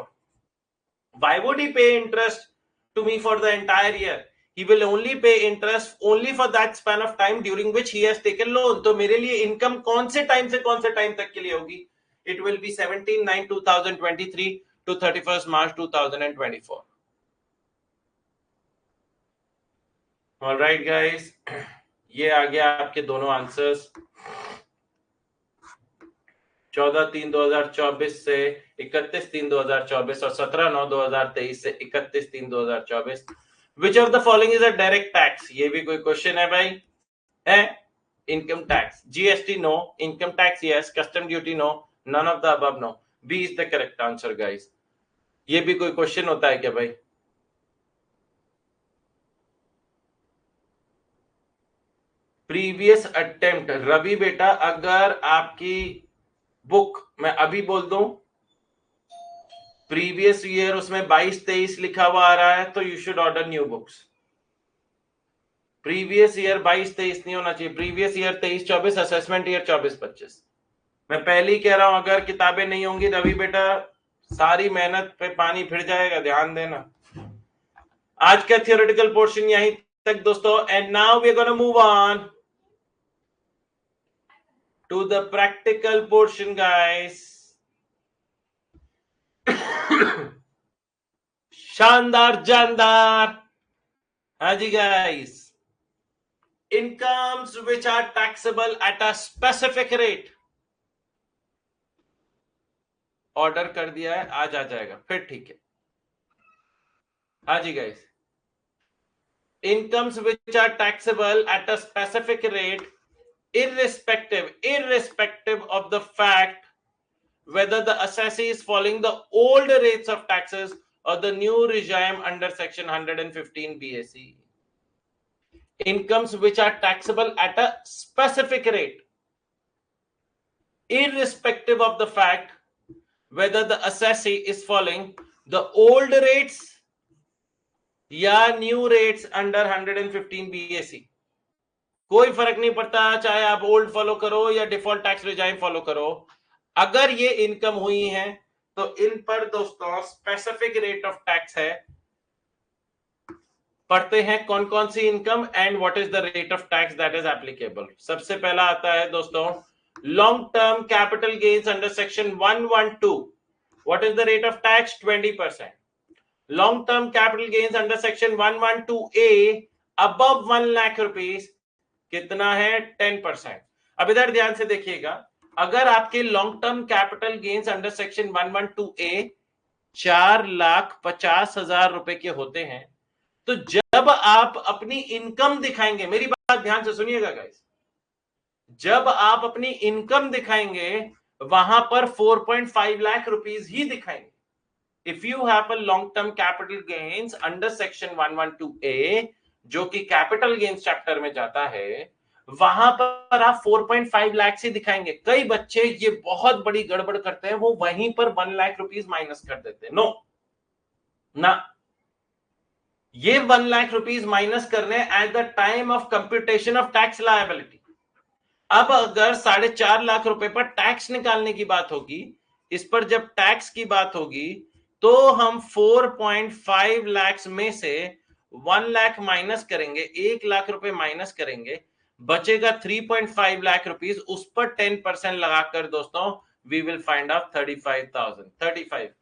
Why would he pay interest to me for the entire year? He will only pay interest only for that span of time during which he has taken loan. तो मेरे लिए income कौन से time से कौन से time तक के लिए होगी? It will be 17/9/2023 to 31st March 2024. All right guys, ये आ गया आपके दोनों आंसर्स. 14/3/2024 से 31/3/2024 और 17/9/2023 से 31/3/2024. Which of the following is a direct tax? ये भी कोई क्वेश्चन है भाई? है income tax. GST no, income tax yes, custom duty no, none of the above no. B is the correct answer guys. ये भी कोई क्वेश्चन होता है क्या भाई? Previous attempt. रवि बेटा अगर आपकी बुक मैं अभी बोल दूं प्रीवियस ईयर उसमें 22-23 लिखा हुआ आ रहा है तो you should order new books. Previous year 22-23 नहीं होना चाहिए. Previous year 23-24, assessment year 24-25. मैं पहले ही कह रहा हूं अगर किताबें नहीं होंगी रवि बेटा सारी मेहनत पे पानी फिर जाएगा. ध्यान देना. आज का थियोरेटिकल पोर्शन यहीं तक दोस्तों, and now we are gonna move on to the practical portion guys. शानदार जानदार. हाँ जी guys, incomes which are taxable at a specific rate. Order कर दिया है, आज आ जाएगा फिर, ठीक है. हाँ जी guys, incomes which are taxable at a specific rate irrespective of the fact whether the assessee is following the old rates of taxes or the new regime under section 115 BAC. Incomes which are taxable at a specific rate irrespective of the fact whether the assessee is following the old rates या new rates under 115 BAC. कोई फर्क नहीं पड़ता, चाहे आप old follow करो या default tax regime follow करो, अगर ये इनकम हुई है तो इन पर दोस्तों स्पेसिफिक रेट ऑफ टैक्स है. पढ़ते हैं कौन कौन सी income and what is the rate of tax that is applicable. सबसे पहला आता है दोस्तों long term capital gains under section 112. What is the rate of tax? 20%. Long term capital gains under section 112A above 1 lakh rupees कितना है? 10%. अब इधर ध्यान से देखिएगा, अगर आपके long term capital gains under section 112A 4,50,000 रुपए के होते हैं, तो जब आप अपनी इनकम दिखाएंगे, मेरी बात ध्यान से सुनिएगा गाइस, जब आप अपनी इनकम दिखाएंगे वहां पर 4.5 लाख रुपीस ही दिखाएंगे. If you have a long term capital gains under section 112A जो कि कैपिटल गेन्स चैप्टर में जाता है, वहां पर आप 4.5 लाख से दिखाएंगे. कई बच्चे ये बहुत बड़ी गड़बड़ करते हैं, वो वहीं पर 1 लाख रुपीस माइनस कर देते हैं. नो ना, ये 1 लाख रुपीस माइनस करने at the time of computation of tax liability. अब अगर 4.5 लाख रुपए पर टैक्स निकालने की बात होगी, इस पर जब टैक्स की बात होगी, तो हम 4.5 लाख में से 1 लाख माइनस करेंगे, 1 लाख रुपए माइनस करेंगे, बचेगा 3.5 लाख रुपीस. उस पर 10% लगाकर दोस्तों we will find out 35,000.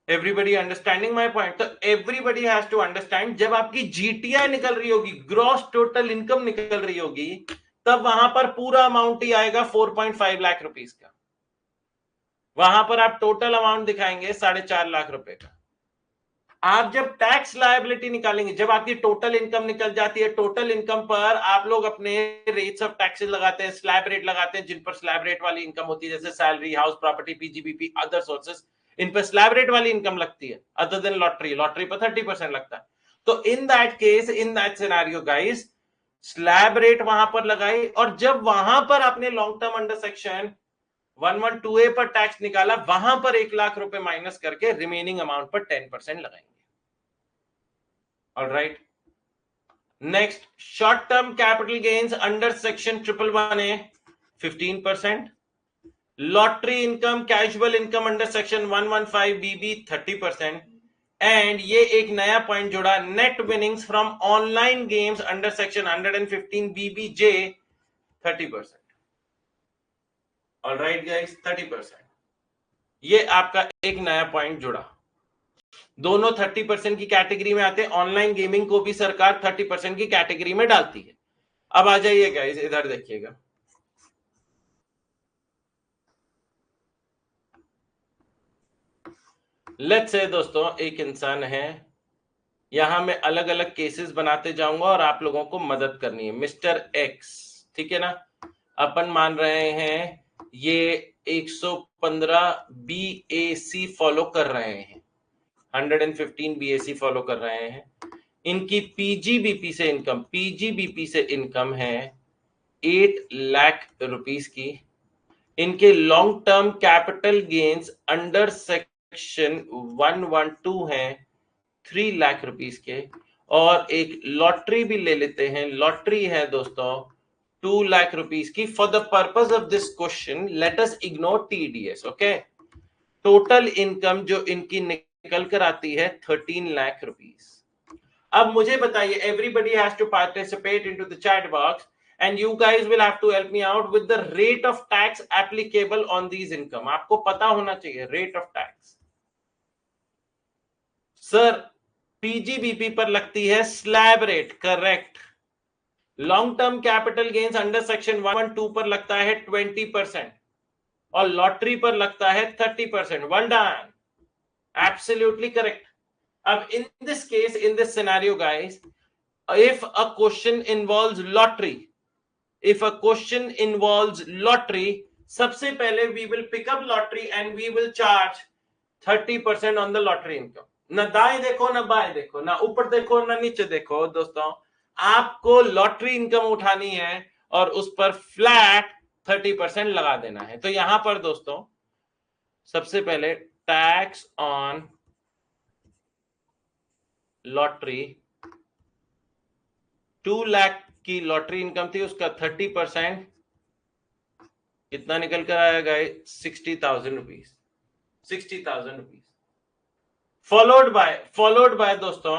Everybody understanding my point? तो एवरीबडी हैज टू अंडरस्टैंड, जब आपकी जीटीआई निकल रही होगी, ग्रॉस टोटल इनकम निकल रही होगी, तब वहां पर पूरा अमाउंट ही आएगा 4.5 लाख रुपीस का. वहां पर आप टोटल अमाउंट दिखाएंगे 4.5 लाख रुपए का. आप जब टैक्स लायबिलिटी निकालेंगे, जब आपकी टोटल इनकम निकल जाती है, टोटल इनकम पर आप लोग अपने रेट्स ऑफ टैक्सेस लगाते हैं, स्लैब रेट लगाते हैं, जिन पर स्लैब रेट वाली इनकम होती है, जैसे salary, house property, PGBP, other sources, इन पर स्लैब रेट वाली इनकम लगती है, अदर देन लॉटरी. लॉटरी पर 30% लगता है. तो in that case, in that scenario guys, slab rate वहां पर लगाई, और जब वहां पर आपने long term under section 112A पर टैक्स निकाला, वहां पर 1 लाख रुपए माइनस करके रिमेनिंग अमाउंट पर 10% लगाएंगे. Alright, next, short term capital gains under section 111A 15%. Lottery income, casual income under section 115BB 30%. And ये एक नया पॉइंट जोड़ा, net winnings from online games under section 115BBJ 30%. Alright guys, 30%. ये आपका एक नया पॉइंट जुड़ा. दोनों 30% की कैटेगरी में आते हैं. ऑनलाइन गेमिंग को भी सरकार 30% की कैटेगरी में डालती है. अब आ जाइए गाइस, इधर देखिएगा. लेट्स से दोस्तों एक इंसान है, यहां मैं अलग अलग केसेस बनाते जाऊंगा और आप लोगों को मदद करनी है. मिस्टर एक्स, ठीक है ना, अपन मान रहे हैं ये 115 BAC फॉलो कर रहे हैं, 115 BAC फॉलो कर रहे हैं. इनकी पीजीबीपी से इनकम है 8 लाख रुपीस की. इनके long term capital gains under section 112 हैं 3 लाख रुपीस के. और एक लॉटरी भी ले लेते हैं, लॉटरी है दोस्तों 2 लाख रुपीस की. For the purpose of this question let us ignore TDS. Okay, total income जो इनकी निकल कर आती है 13 लाख रुपीस. अब मुझे बताइए, everybody has to participate into the chat box and you guys will have to help me out with the rate of tax applicable on these income. आपको पता होना चाहिए rate of tax. Sir PGBP पर लगती है slab rate, correct. Long term capital gains under section 112 पर लगता है 20% और लॉटरी पर लगता है 30%. Well done, absolutely correct. अब in this case, in this scenario guys, if a question involves lottery, सबसे पहले we will pick up lottery and we will charge 30% on the lottery income. ना दाएं देखो ना बाएं देखो, ना ऊपर देखो ना नीचे देखो दोस्तों, आपको लॉटरी इनकम उठानी है और उस पर फ्लैट 30% लगा देना है. तो यहां पर दोस्तों सबसे पहले टैक्स ऑन लॉटरी, 2 लाख की लॉटरी इनकम थी, उसका 30% कितना निकल कर आएगा? 60,000 रुपीज. 60,000 रुपीज फॉलोड बाय दोस्तों,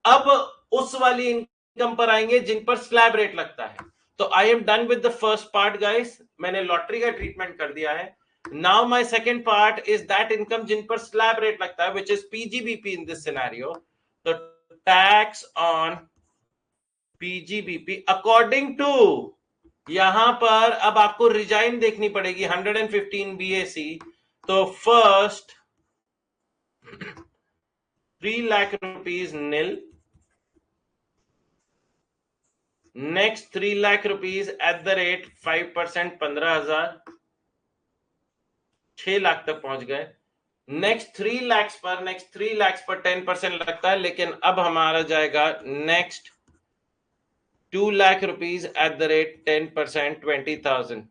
अब उस वाली इनकम पर आएंगे जिन पर स्लैब रेट लगता है. तो I am done with the first part guys, मैंने लॉटरी का ट्रीटमेंट कर दिया है. Now my second part is that income जिन पर स्लैब रेट लगता है, which is PGBP in this scenario. तो tax on PGBP according to, यहां पर अब आपको रिजाइन देखनी पड़ेगी 115 बीएसी. तो first 3 lakh rupees nil, next 3 lakh rupees at the rate 5%, 15,000, 6 lakh तक पहुंच गए. नेक्स्ट 3 लाख पर 10% लगता है, लेकिन अब हमारा जाएगा next 2 lakh rupees at the rate 10%, 20,000.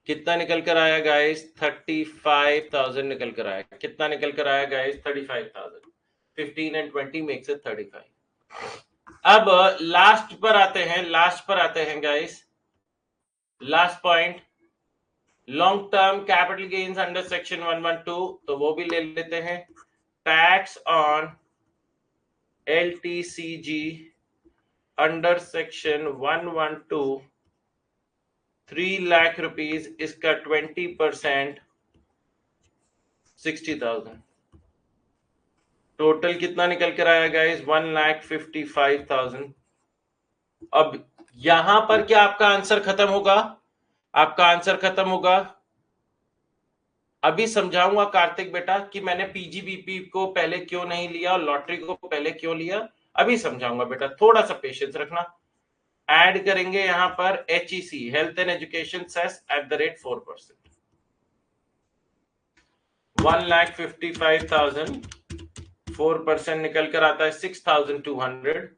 कितना निकल कर आया गाइस? 35,000 निकल कर आया. कितना निकल कर आया गाइस? 35,000. 15 and 20 makes it 35. अब लास्ट पर आते हैं guys. Last point, long term capital gains under section 112, तो वो भी ले लेते हैं. Tax on LTCG under section 112, 3 lakh rupees, इसका 20%, 60,000. टोटल कितना निकल कर आया गाइस? 1,55,000. अब यहां पर क्या आपका आंसर खत्म होगा? आपका आंसर खत्म होगा. अभी समझाऊंगा कार्तिक बेटा कि मैंने पीजीबीपी को पहले क्यों नहीं लिया और लॉटरी को पहले क्यों लिया. अभी समझाऊंगा बेटा, थोड़ा सा पेशेंस रखना. ऐड करेंगे यहां पर HEC, health and education cess at the rate 4%. 1,55,000, 4% निकल कर आता है 6,200.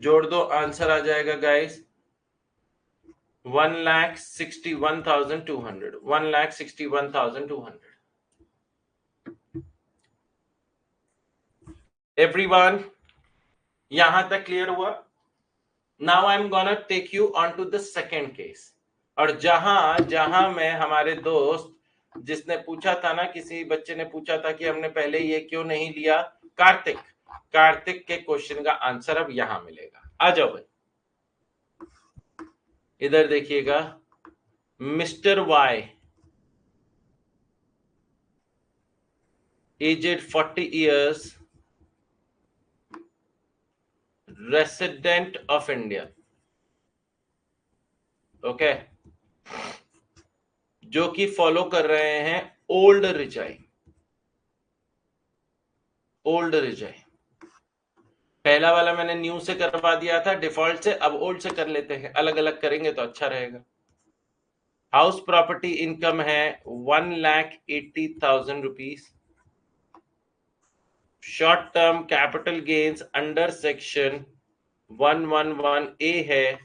जोड़ दो, आंसर आ जाएगा गाइस 1,61,200. 1,61,200. एवरीवन, यहां तक क्लियर हुआ? Now I am gonna take you on to the second case. और जहां मैं, हमारे दोस्त जिसने पूछा था ना, किसी बच्चे ने पूछा था कि हमने पहले ये क्यों नहीं लिया, कार्तिक के क्वेश्चन का आंसर अब यहां मिलेगा. आ जाओ भाई, इधर देखिएगा. Mister Y, aged 40 years, resident of India. Okay, जो कि फॉलो कर रहे हैं ओल्ड रिजाइन. पहला वाला मैंने न्यू से करवा दिया था डिफॉल्ट से, अब ओल्ड से कर लेते हैं. अलग अलग करेंगे तो अच्छा रहेगा. हाउस प्रॉपर्टी इनकम है 1,80,000 rupees. Short term capital gains under section 111A है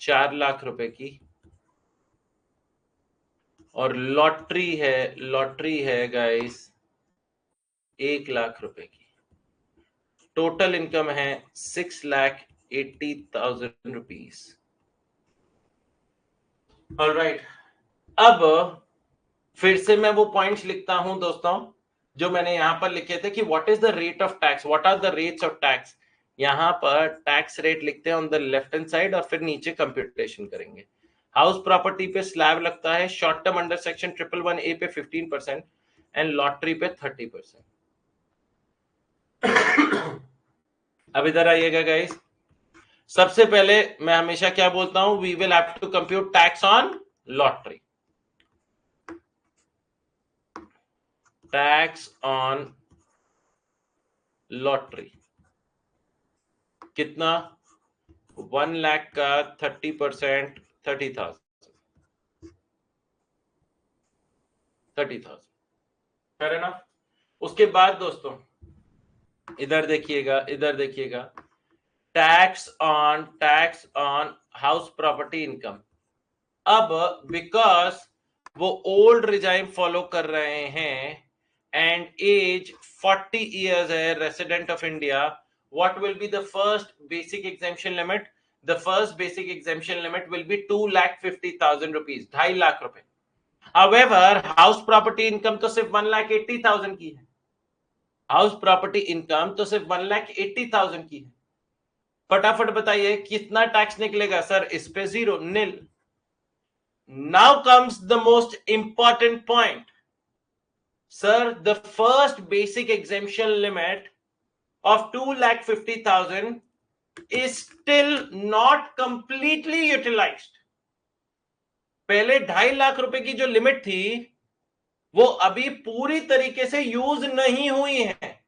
4 लाख रुपए की. और लॉटरी है गाइस 1 लाख रुपए की. टोटल इनकम है 6,80,000 रुपीज. ऑलराइट, अब फिर से मैं वो पॉइंट्स लिखता हूं दोस्तों जो मैंने यहां पर लिखे थे कि what is the rate of tax, what are the rates of tax. यहां पर टैक्स रेट लिखते हैं on the left hand side और फिर नीचे कंप्यूटेशन करेंगे। हाउस प्रॉपर्टी पे स्लैब लगता है short term under section 111A पे 15% एंड लॉटरी पे 30%। अब इधर आइएगा गाइस, सबसे पहले मैं हमेशा क्या बोलता हूं, we will have to compute tax on lottery. Tax on lottery कितना, 1 लाख का 30%, 30,000 फेयर एनफ। उसके बाद दोस्तों इधर देखिएगा, इधर देखिएगा, tax on house property income. अब बिकॉज वो ओल्ड रिजाइम फॉलो कर रहे हैं एंड एज 40 इयर्स है, resident of India, what will be the first basic exemption limit? The first basic exemption limit will be 2,50,000 rupees, 2.5 lakh रुपए। However, house property income तो सिर्फ 1,80,000 की है, हाउस प्रॉपर्टी इनकम तो सिर्फ 1,80,000 की है। फटाफट बताइए कितना टैक्स निकलेगा सर? इस पे 0, nil। Now comes the most important point. Sir, the first basic exemption limit of 2,50,000 is still not completely utilized. पहले 2.5 लाख रुपए की जो लिमिट थी वो अभी पूरी तरीके से यूज नहीं हुई है।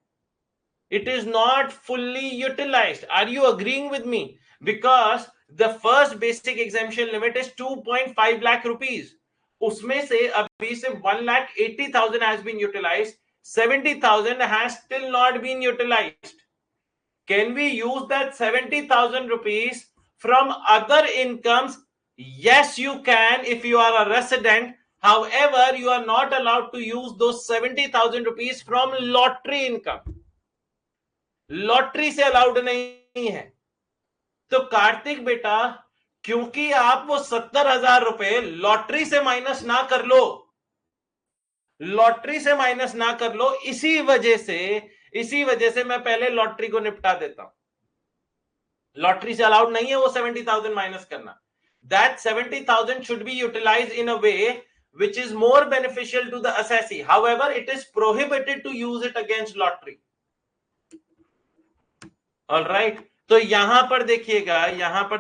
It is not fully utilized. Are you agreeing with me? Because the first basic exemption limit is 2.5 lakh rupees. उसमें से अभी सिर्फ 1,80,000 has been utilized. 70,000 has still not been utilized. Can we use that 70,000 rupees from other incomes? Yes, you can if you are a resident. However, you are not allowed to use those 70,000 rupees from lottery income. Lottery से allowed नहीं है। तो कार्तिक बेटा, क्योंकि आप वो 70,000 रुपए lottery से माइनस ना कर लो, लॉटरी से माइनस ना कर लो, इसी वजह से मैं पहले लॉटरी को निपटा देता हूं। लॉटरी से अलाउड नहीं है वो 70,000 माइनस करना। That 70,000 should be utilise in a way which is more beneficial to the assessee. However, it is prohibited to use it against lottery. All right. तो यहां पर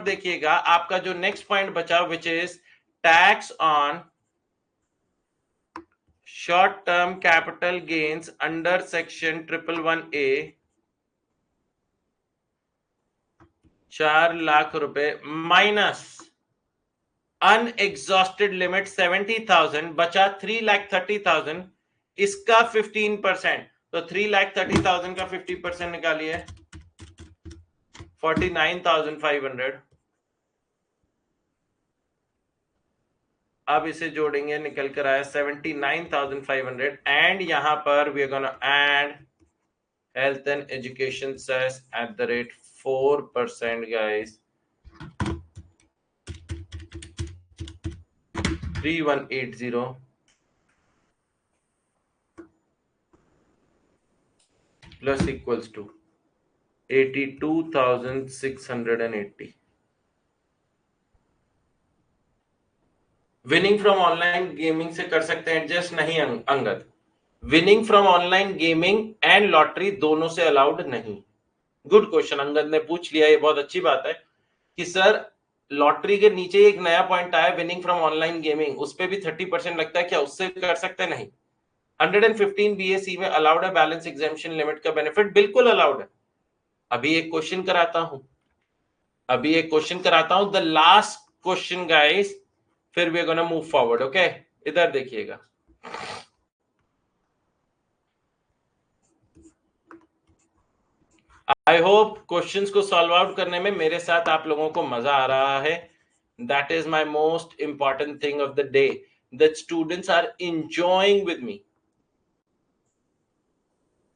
देखिएगा आपका जो नेक्स्ट पॉइंट बचा which is tax on short term capital gains under section 111A, 4 lakh रुपए minus unexhausted limit 70,000, बचा 3,30,000, इसका 15%। तो 3,30,000 का 50% निकालिए, 49,500। अब इसे जोड़ेंगे, निकल कर आया 79,500 एंड यहां पर we are gonna add health and education cess at the rate 4% guys, 3180 plus equals to 82,680। Winning from online gaming से कर सकते हैं एडजस्ट? नहीं Angad, winning from online gaming and lottery दोनों से अलाउड नहीं। गुड क्वेश्चन अंगद ने पूछ लिया, ये बहुत अच्छी बात है कि सर लॉटरी के नीचे एक नया पॉइंट आया विनिंग फ्रॉम ऑनलाइन गेमिंग, उस पर भी 30% लगता है, क्या उससे कर सकते हैं? नहीं। 115 BAC में अलाउड है बैलेंस एग्जेम्पशन लिमिट का बेनिफिट, बिल्कुल अलाउड है। अभी एक क्वेश्चन कराता हूं, द लास्ट क्वेश्चन गाइस, फिर we are gonna move forward. Okay, इधर देखिएगा, आई होप क्वेश्चंस को सॉल्व आउट करने में मेरे साथ आप लोगों को मजा आ रहा है। That is my most important thing of the day, that students are enjoying with me.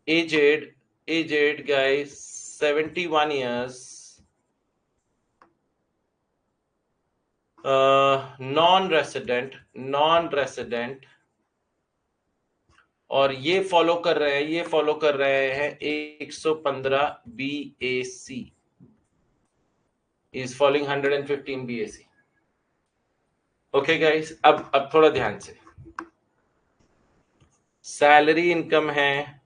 Aged guys, 71 years, non-resident, और ये फॉलो कर रहे हैं 115 BAC is following 115 BAC. Okay guys, अब थोड़ा ध्यान से, सैलरी इनकम है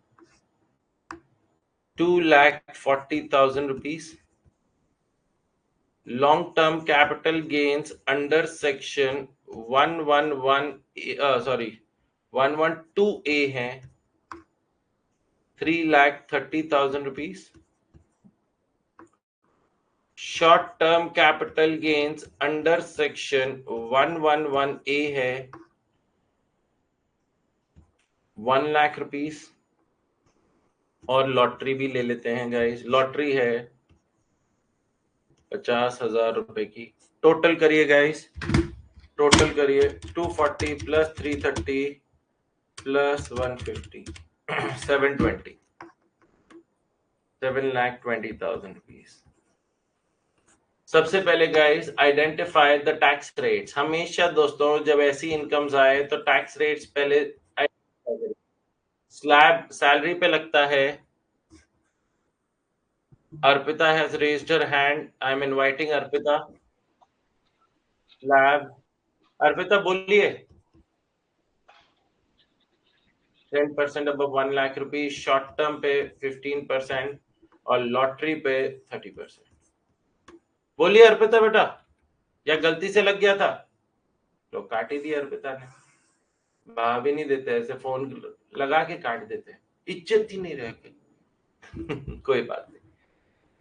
2,40,000 rupees, long term capital gains under section 112A है 3,30,000 rupees, short term capital gains under section 111A है 1 लाख रुपीज, और लॉटरी भी ले लेते हैं गाइस, लॉटरी है 50,000 रुपए की। टोटल करिए गाइस, टोटल करिए 240 प्लस 330 प्लस 150 720 7,20,000 रुपीज। सबसे पहले guys identify the tax rates. हमेशा दोस्तों जब ऐसी इनकम्स आए तो टैक्स रेट्स पहले स्लैब सैलरी पे लगता है। Arpita has raised her hand, I am inviting Arpita. Slab, Arpita बोलिए। 10% above 1 lakh rupees, short term पे 15% और लॉटरी पे 30%। बोलिए अर्पिता बेटा, या गलती से लग गया था? तो काट ही दिया अर्पिता ने। भाभी नहीं देते ऐसे, फोन लगा के काट देते हैं, इज्जत ही नहीं रह गई। कोई बात नहीं,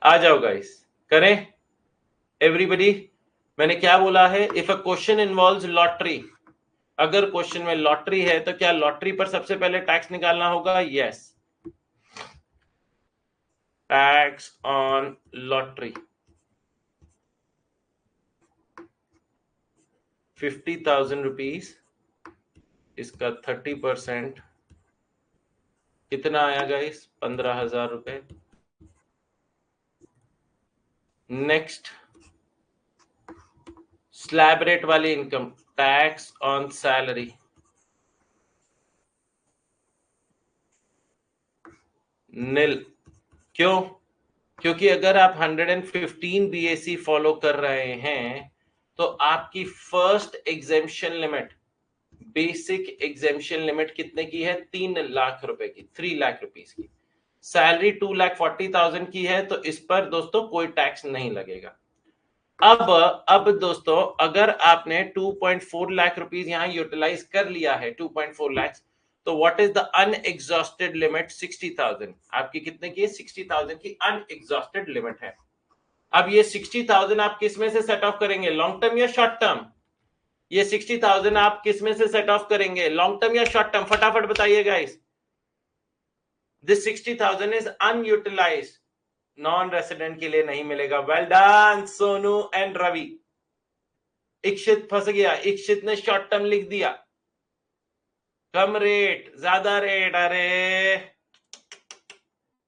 आ जाओ गाइस, करें एवरीबडी। मैंने क्या बोला है? If a question involves lottery, अगर क्वेश्चन में लॉटरी है तो क्या लॉटरी पर सबसे पहले टैक्स निकालना होगा? Yes, tax on lottery 50,000 rupees, इसका 30% कितना आया गाइस? 15,000 रुपए। नेक्स्ट, स्लैब रेट वाली इनकम, टैक्स ऑन सैलरी नील। क्यों? क्योंकि अगर आप 115 BAC फॉलो कर रहे हैं तो आपकी first exemption limit, basic exemption limit कितने की है? 3 लाख रुपए की, 3 लाख रुपीज की। सैलरी 2,40,000 की है तो इस पर दोस्तों कोई टैक्स नहीं लगेगा। अब दोस्तों अगर आपने 2.4 लाख रुपीज यहां यूटिलाइज कर लिया है, 2.4 लाख, तो what is the unexhausted limit? 60,000। आपकी कितने की? 60,000 की अनएग्जॉस्टेड लिमिट है। अब ये 60,000 आप किस में से सेट ऑफ करेंगे? लॉन्ग टर्म या शॉर्ट टर्म? ये 60,000 आप किस में से सेट ऑफ करेंगे? लॉन्ग टर्म या शॉर्ट टर्म? फटाफट बताइए guys. This 60,000 is unutilised, non resident के लिए नहीं मिलेगा। Well done Sonu and Ravi. Ikshit फंस गया, इक्षित ने शॉर्ट टर्म लिख दिया, कम रेट ज्यादा रेट। अरे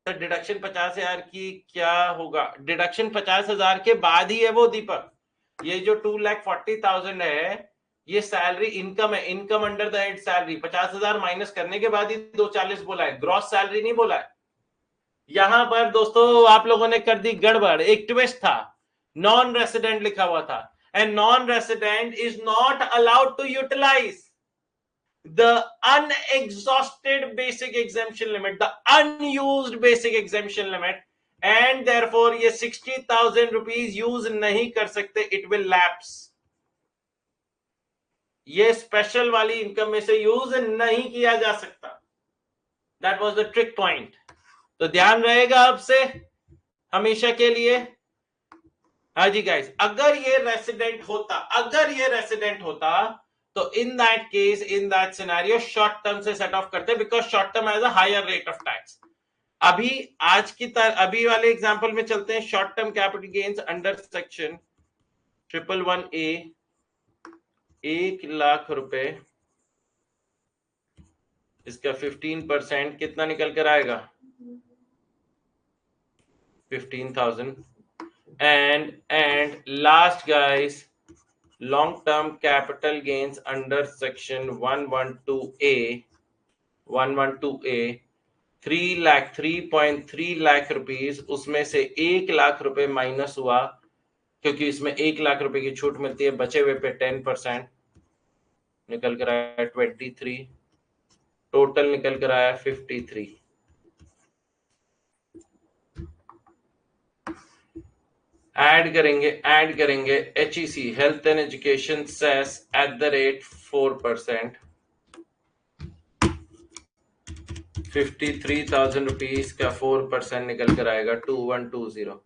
तो डिडक्शन 50,000 की क्या होगा? डिडक्शन 50,000 के बाद ही है वो दीपक। ये जो 2,40,000 है ये सैलरी इनकम है, income under the head salary. 50,000 minus करने के बाद ही 240 बोला है, ग्रॉस सैलरी नहीं बोला है। यहां पर दोस्तों आप लोगों ने कर दी गड़बड़, एक ट्विस्ट था, नॉन रेसिडेंट लिखा हुआ था, and non resident is not allowed to utilise the unexhausted basic exemption limit, the unused basic exemption limit, and therefore ये 60,000 rupees यूज नहीं कर सकते, it will lapse। ये स्पेशल वाली इनकम में से यूज नहीं किया जा सकता। That was the trick point। तो ध्यान रहेगा अब से हमेशा के लिए। हाँ जी गाइस, अगर ये रेसिडेंट होता तो in that case, in that scenario short term से सेट ऑफ करते, because short term has a higher rate of tax. अभी आज की अभी वाले एग्जांपल में चलते हैं। Short term capital gains under section 111A 1 lakh रुपए, इसका 15% कितना निकल कर आएगा? 15,000। and last guys, long term capital gains under section 112A 112A 3.3 lakh rupees, उसमें से 1 लाख रुपए माइनस हुआ क्योंकि इसमें 1 लाख रुपए की छूट मिलती है, बचे हुए पे 10% निकल कर आया 23, टोटल निकल कर आया 53। ऐड करेंगे HEC health and education cess @4%, 53,000 rupees का 4% निकल कर आएगा 2120।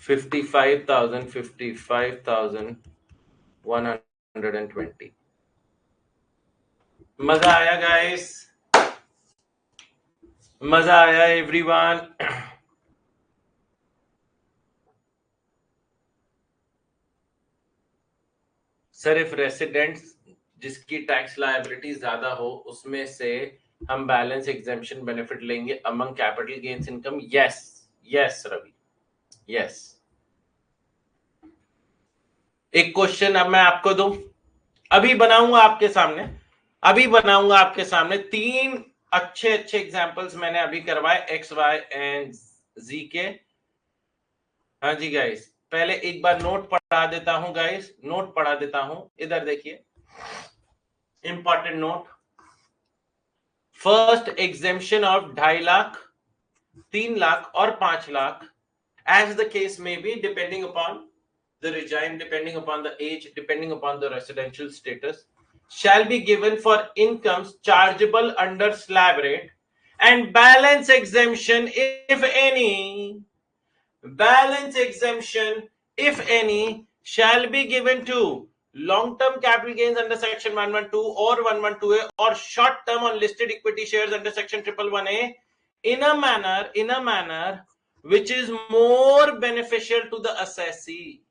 $55,120। मजा आया गाइस, मजा आया एवरीवन। सिर्फ रेसिडेंट्स जिसकी टैक्स लायबिलिटी ज्यादा हो उसमें से हम बैलेंस एग्जेम्पशन बेनिफिट लेंगे among capital gains income. Yes yes Ravi, yes. एक क्वेश्चन अब मैं आपको दूं, अभी बनाऊंगा आपके सामने 3 अच्छे एग्जांपल्स मैंने अभी करवाए एक्स वाई एंड जी के। हाँ जी गाइस, पहले एक बार नोट पढ़ा देता हूं गाइस, नोट पढ़ा देता हूं, इधर देखिए important note. First exemption of 2.5 lakh, 3 lakh और 5 lakh as the case may be depending upon the regime, depending upon the age, depending upon the residential status, shall be given for incomes chargeable under slab rate, and balance exemption if any, shall be given to long term capital gains under section 112 or 112A or short term on listed equity shares under section 111A in a manner which is more beneficial to the assessee,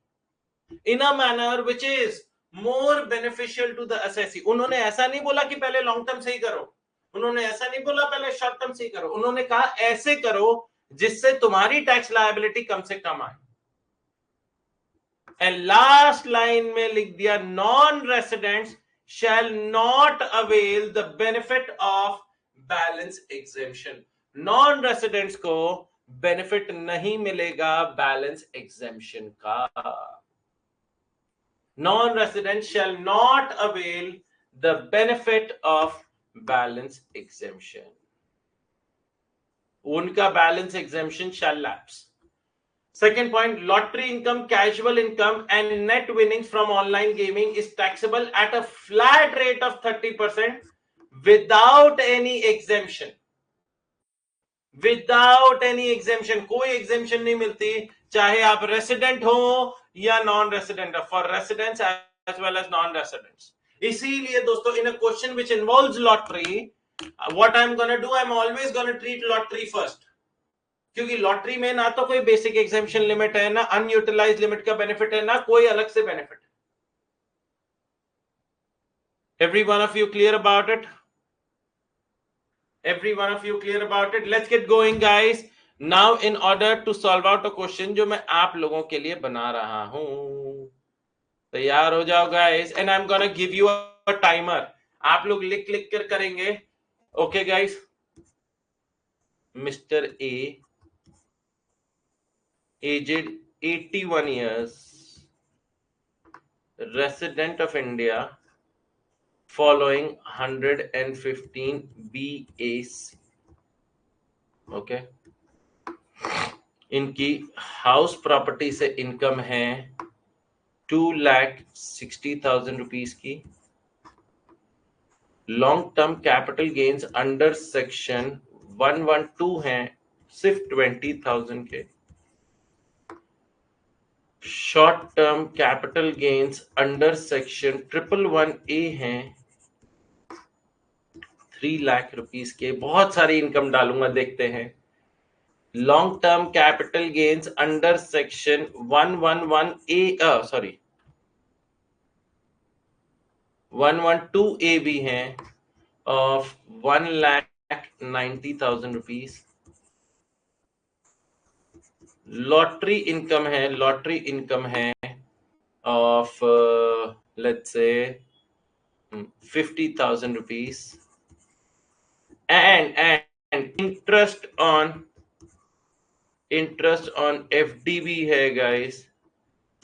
in a manner which is more beneficial to the assessee। उन्होंने ऐसा नहीं बोला कि पहले long term से ही करो, उन्होंने ऐसा नहीं बोला पहले शॉर्ट टर्म से ही करो, उन्होंने कहा ऐसे करो जिससे तुम्हारी टैक्स लायबिलिटी कम से कम आए। एंड लास्ट लाइन में लिख दिया non residents shall not avail the benefit of balance exemption. Non residents को बेनिफिट नहीं मिलेगा बैलेंस एग्जेम्पशन का। Non-residents shall not avail the benefit of balance exemption. उनका balance exemption shall lapse. Second point, lottery income, casual income and net winnings from online gaming is taxable at a flat rate of 30% without any exemption. Without any exemption, कोई exemption नहीं मिलती, चाहे आप resident हो या non resident, for residents as well as non residents. इसीलिए दोस्तों in a question which involves lottery, what I am gonna do, I am always gonna treat lottery first, क्योंकि लॉटरी में ना तो कोई बेसिक एग्जेम्पशन लिमिट है, ना unutilised limit का बेनिफिट है, ना कोई अलग से benefit. Every one of you clear about it? Every one of you clear about it? Let's get going guys. Now in order to solve out a question जो मैं आप लोगों के लिए बना रहा हूं, तैयार हो जाओ guys, and I'm gonna give you a timer. आप लोग लिख कर करेंगे। Okay guys, Mr. A, aged 81 years, resident of India, following 115 BAC. Okay, इनकी हाउस प्रॉपर्टी से इनकम है 2,60,000 रुपीज की। Long term capital gains under section 112 हैं सिर्फ 20,000 के। Short term capital gains under section 111A हैं 3 लाख रुपीज के। बहुत सारी इनकम डालूंगा, देखते हैं। long term capital gains under section 111A 112A भी हैं of 1,90,000 रुपीज। लॉटरी इनकम है of let's say 50,000 rupees, and interest on FD भी है guys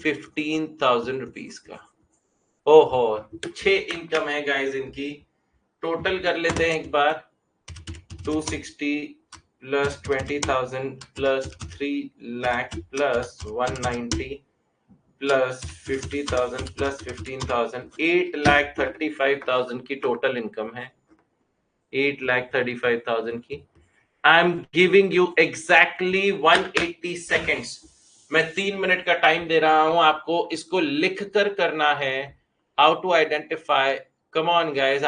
15,000 रुपीस का। ओहो, 6 इनकम है गाइस इनकी। टोटल कर लेते हैं एक बार, 260 plus 20,000 plus 3 lakh plus 190 plus 50,000 plus 15,000, 8,35,000 की टोटल इनकम है। 8,35,000 की। I am giving you exactly 180 seconds. मैं 3 मिनट का टाइम दे रहा हूं आपको, इसको लिख कर करना है। How to identify, come on guys,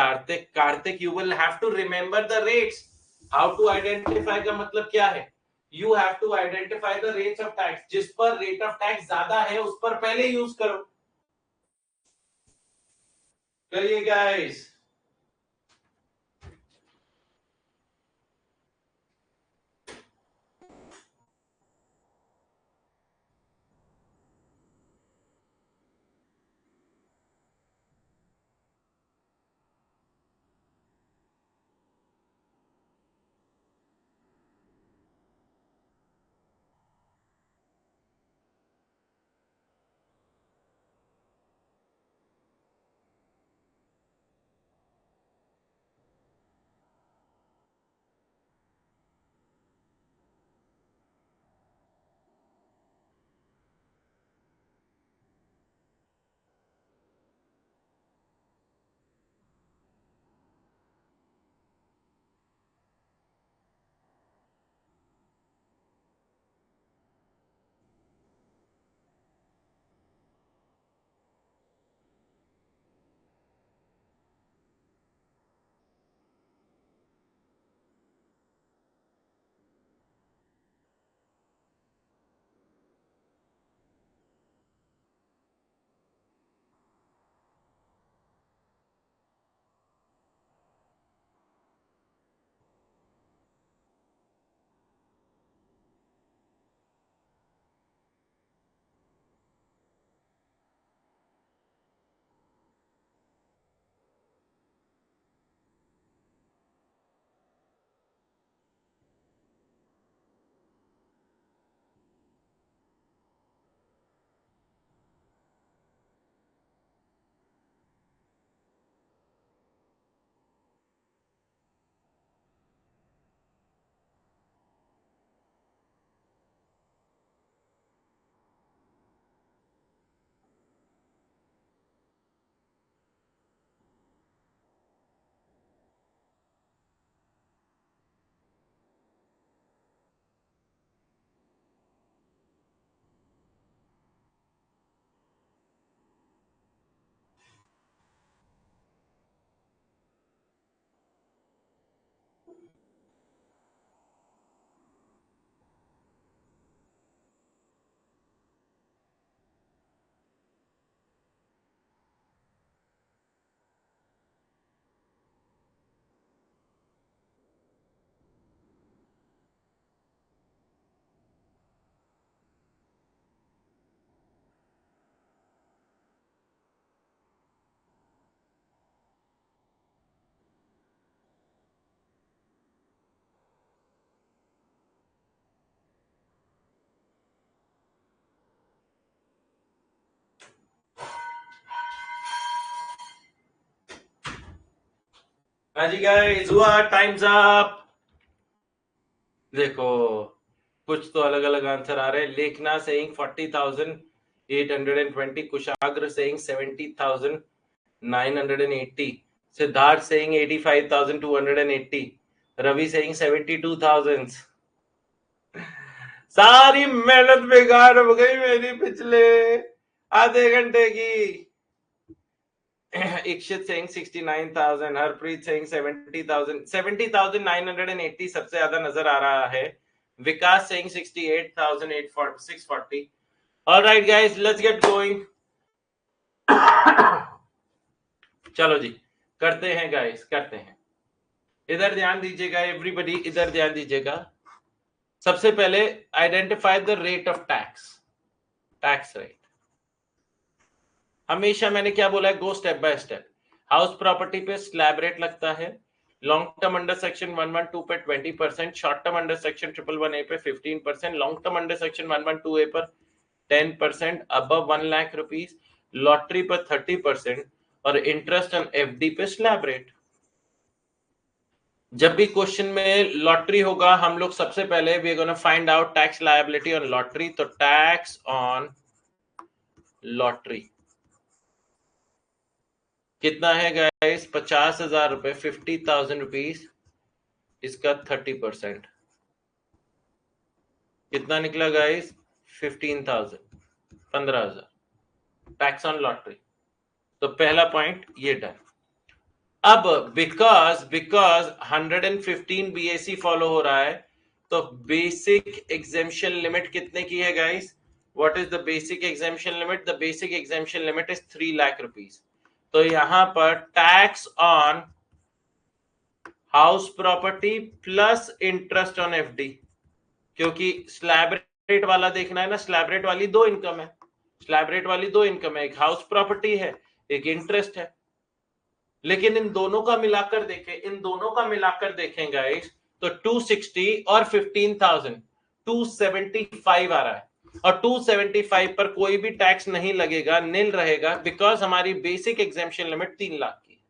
Kartik you will have to remember the rates. How to identify का मतलब क्या है? You have to identify the rates of tax. जिस पर रेट ऑफ टैक्स ज्यादा है उस पर पहले यूज करो। करिए गाइस। हाँ जी गाइस, हुआ, टाइम्स अप। देखो, कुछ तो अलग अलग आंसर आ रहे हैं। Lekhna saying 40,820, Kushagra saying 70,980, Siddharth saying 85,280, Ravi saying 72,000। सारी मेहनत बेकार हो गई मेरी पिछले आधे घंटे की। इक्षित सेइंग 69,000, हरप्रीत सेइंग 70,000, 70,980 सबसे ज्यादा नजर आ रहा है। Vikas saying 68,640। Alright guys, let's get going. चलो जी, करते हैं गाइस, करते हैं। इधर ध्यान दीजिएगा एवरीबॉडी, इधर ध्यान दीजिएगा। सबसे पहले identify the rate of tax, tax rate. हमेशा मैंने क्या बोला है, go step by step. House property पे स्लैब रेट लगता है, लॉन्ग टर्म अंडर सेक्शन 112 पे 20%, short term under section 111A पे 15%, long term under section 112A पर 10%, अबव 1 लाख रुपीज लॉटरी पर 30% और इंटरेस्ट ऑन एफडी पे स्लैब रेट। जब भी क्वेश्चन में लॉटरी होगा, हम लोग सबसे पहले we are gonna find out tax liability on lottery. तो टैक्स ऑन लॉटरी कितना है गाइस, 50,000 रुपए, 50,000 रुपीज, इसका 30% कितना निकला गाइस, 15,000, 15,000 टैक्स ऑन लॉटरी। तो पहला पॉइंट ये डन। अब बिकॉज 115 बीएसी फॉलो हो रहा है, तो बेसिक एग्जेम्पशन लिमिट कितने की है guys, what is the basic exemption limit, the basic exemption limit is 3 lakh rupees. तो यहां पर tax on house property plus interest on FD, क्योंकि स्लैब रेट वाला देखना है ना, स्लैब रेट वाली दो इनकम है, स्लैब रेट वाली दो इनकम है, एक हाउस प्रॉपर्टी है, एक इंटरेस्ट है। लेकिन इन दोनों का मिलाकर देखें, इन दोनों का मिलाकर देखें गाइस, तो 260 और 15,000 275 आ रहा है, और 275 पर कोई भी टैक्स नहीं लगेगा, नील रहेगा, बिकॉज हमारी बेसिक एग्जेम्पशन लिमिट 3 लाख की।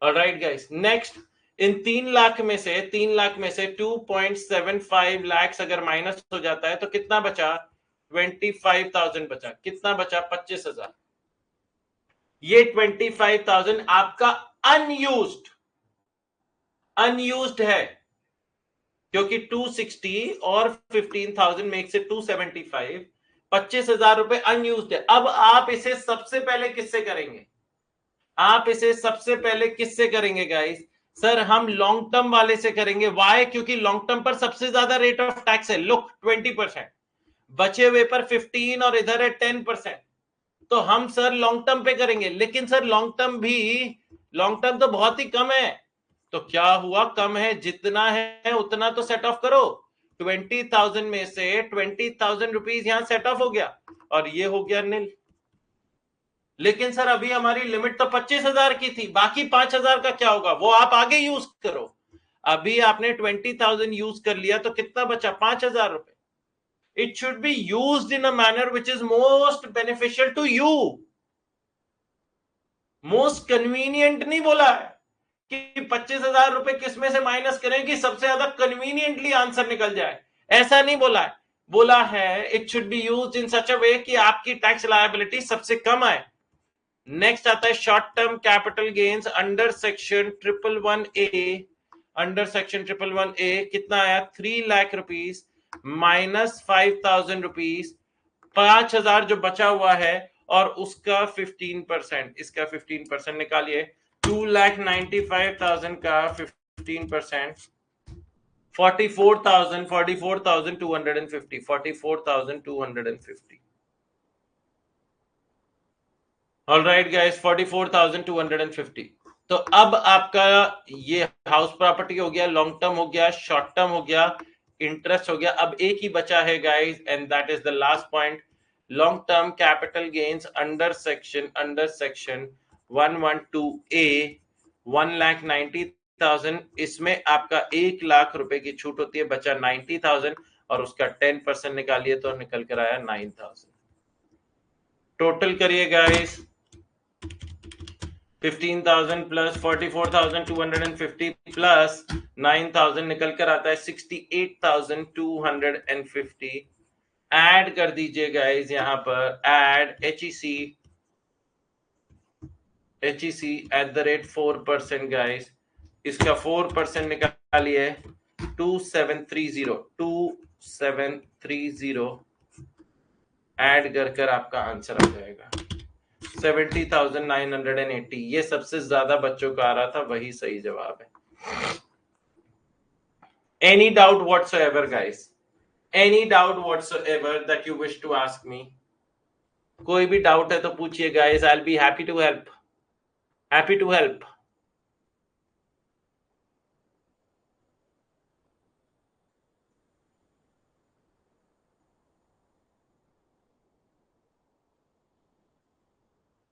ऑलराइट गाइस, नेक्स्ट, इन 3 लाख में से 2.75 लाख अगर माइनस हो जाता है तो कितना बचा, 25,000 बचा, कितना बचा, 25,000। ये 25,000 आपका अनयूज्ड है, क्योंकि 260 और 15,000 मेक से 275, 25,000 रुपए अनयूज्ड है। अब आप इसे सबसे पहले किससे करेंगे, आप इसे सबसे पहले किससे करेंगे गाइस, सर हम लॉन्ग टर्म वाले से करेंगे। वाई, क्योंकि लॉन्ग टर्म पर सबसे ज्यादा रेट ऑफ टैक्स है, लुक 20%, बचे हुए पर 15 और इधर है 10%। तो हम सर लॉन्ग टर्म पे करेंगे, लेकिन सर लॉन्ग टर्म तो बहुत ही कम है। तो क्या हुआ, कम है, जितना है उतना तो सेट ऑफ करो। 20,000 में से 20,000 रुपीज यहां सेट ऑफ हो गया, और ये हो गया नील। लेकिन सर अभी हमारी लिमिट तो 25,000 की थी, बाकी 5,000 का क्या होगा, वो आप आगे यूज करो। अभी आपने 20,000 यूज कर लिया, तो कितना बचा, 5,000 रुपए। It should be used in a manner which is most beneficial to you. Most convenient नहीं बोला है कि 25,000 रुपए किसमें से माइनस करें कि सबसे ज्यादा कन्वीनियंटली आंसर निकल जाए, ऐसा नहीं बोला है। बोला है it should be used in such a way कि आपकी टैक्स लायबिलिटी सबसे कम आए। नेक्स्ट आता है short term capital gains under section 111A, under section 111A कितना आया, 3 लाख रुपीज माइनस 5,000 रुपीज, 5,000 जो बचा हुआ है, और उसका 15%, इसका 15% निकालिए, 2,95,000 का 15%, 44,250, 44,250। Alright guys, 44,250। तो अब आपका ये हाउस प्रॉपर्टी हो गया, लॉन्ग टर्म हो गया, शॉर्ट टर्म हो गया, इंटरेस्ट हो गया। अब एक ही बचा है guys, and that is the last point, long term capital gains under section 112A, 1,90,000, इसमें आपका 1 लाख रुपए की छूट होती है, बचा 90,000, और उसका 10% निकालिए तो निकल कर आया 9,000। टोटल करिए गाइस, 15,000 प्लस 44,250 प्लस 9,000 निकल कर आता है 68,250। ऐड कर दीजिए गाइस, यहां पर ऐड HEC @4% गाइस, इसका 4% निकालिए, 2730 ऐड कर आपका आंसर आ जाएगा 70,980। ये सबसे ज्यादा बच्चों का आ रहा था, वही सही जवाब है। Any doubt whatsoever guys, any doubt whatsoever that you wish to ask me, कोई भी डाउट है तो पूछिए guys, I will be happy to help, happy to help.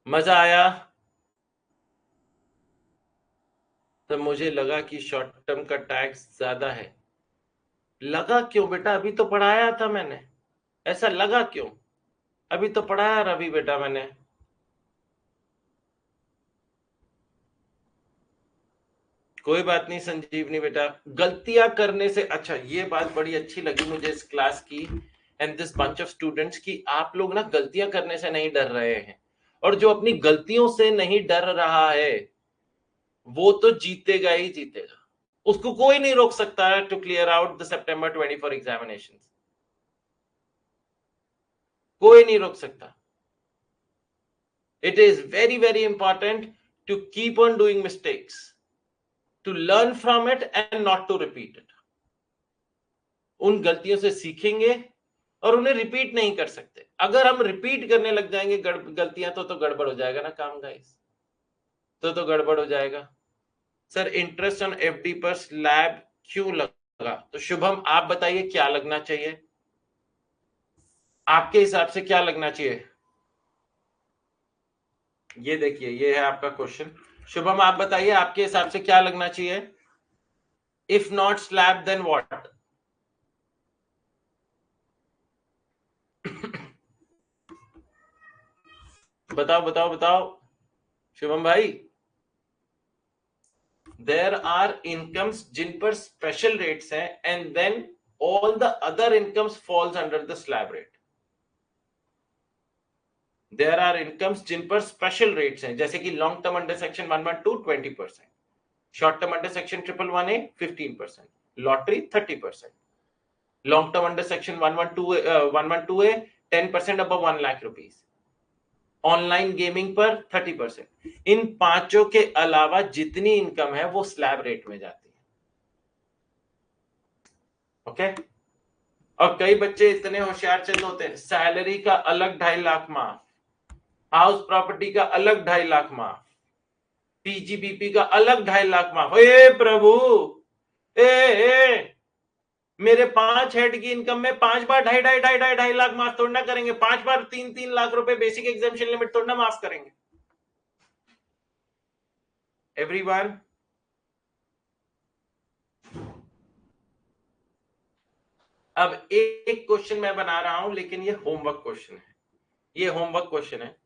मजा आया? तो मुझे लगा कि शॉर्ट टर्म का टैक्स ज्यादा है। लगा क्यों बेटा? अभी तो पढ़ाया था मैंने। ऐसा लगा क्यों? अभी तो पढ़ाया रवि बेटा मैंने। कोई बात नहीं संजीवनी बेटा, गलतियां करने से अच्छा, ये बात बड़ी अच्छी लगी मुझे इस क्लास की and this bunch of students की, आप लोग ना गलतियां करने से नहीं डर रहे हैं, और जो अपनी गलतियों से नहीं डर रहा है वो तो जीतेगा ही जीतेगा। उसको कोई नहीं रोक सकता है to clear out the September 24 examination. कोई नहीं रोक सकता। It is very very important to keep on doing mistakes, to learn from it and not to repeat it. उन गलतियों से सीखेंगे और उन्हें रिपीट नहीं कर सकते। अगर हम रिपीट करने लग जाएंगे गलतियां तो गड़बड़ हो जाएगा ना काम गाइस, तो गड़बड़ हो जाएगा। सर इंटरेस्ट ऑन एफडी पर स्लैब क्यों लगा? तो शुभम आप बताइए क्या लगना चाहिए आपके हिसाब से, क्या लगना चाहिए? ये देखिए, ये है आपका क्वेश्चन। शुभम आप बताइए आपके हिसाब से क्या लगना चाहिए? If not slab then what? बताओ बताओ बताओ शुभम भाई। देयर आर इनकम्स जिन पर स्पेशल रेट्स हैं and then all the other incomes falls under the slab rate. There are incomes जिन पर स्पेशल रेट्स हैं, जैसे कि long term under section 112 20%, short term under section 111A 15%, lottery 30%, long term under section 112A 10% above 1 lakh rupees, online gaming पर 30%। इन पांचों के अलावा जितनी इनकम है वो स्लैब रेट में जाती है। ओके? और कई बच्चे इतने होशियार चंद होते हैं, सैलरी का अलग 2.5 लाख माफ, हाउस प्रॉपर्टी का अलग 2.5 लाख माफ, पीजीबीपी का अलग 2.5 लाख माफ। ए प्रभु, ए मेरे 5 हेड की इनकम में 5 बार 2.5 लाख माफ थोड़ा ना करेंगे, 5 बार 3-3 लाख रुपए बेसिक एग्जामेशन लिमिट थोड़ा ना माफ करेंगे एवरीवन। अब एक क्वेश्चन मैं बना रहा हूं, लेकिन ये होमवर्क क्वेश्चन है, ये होमवर्क क्वेश्चन है।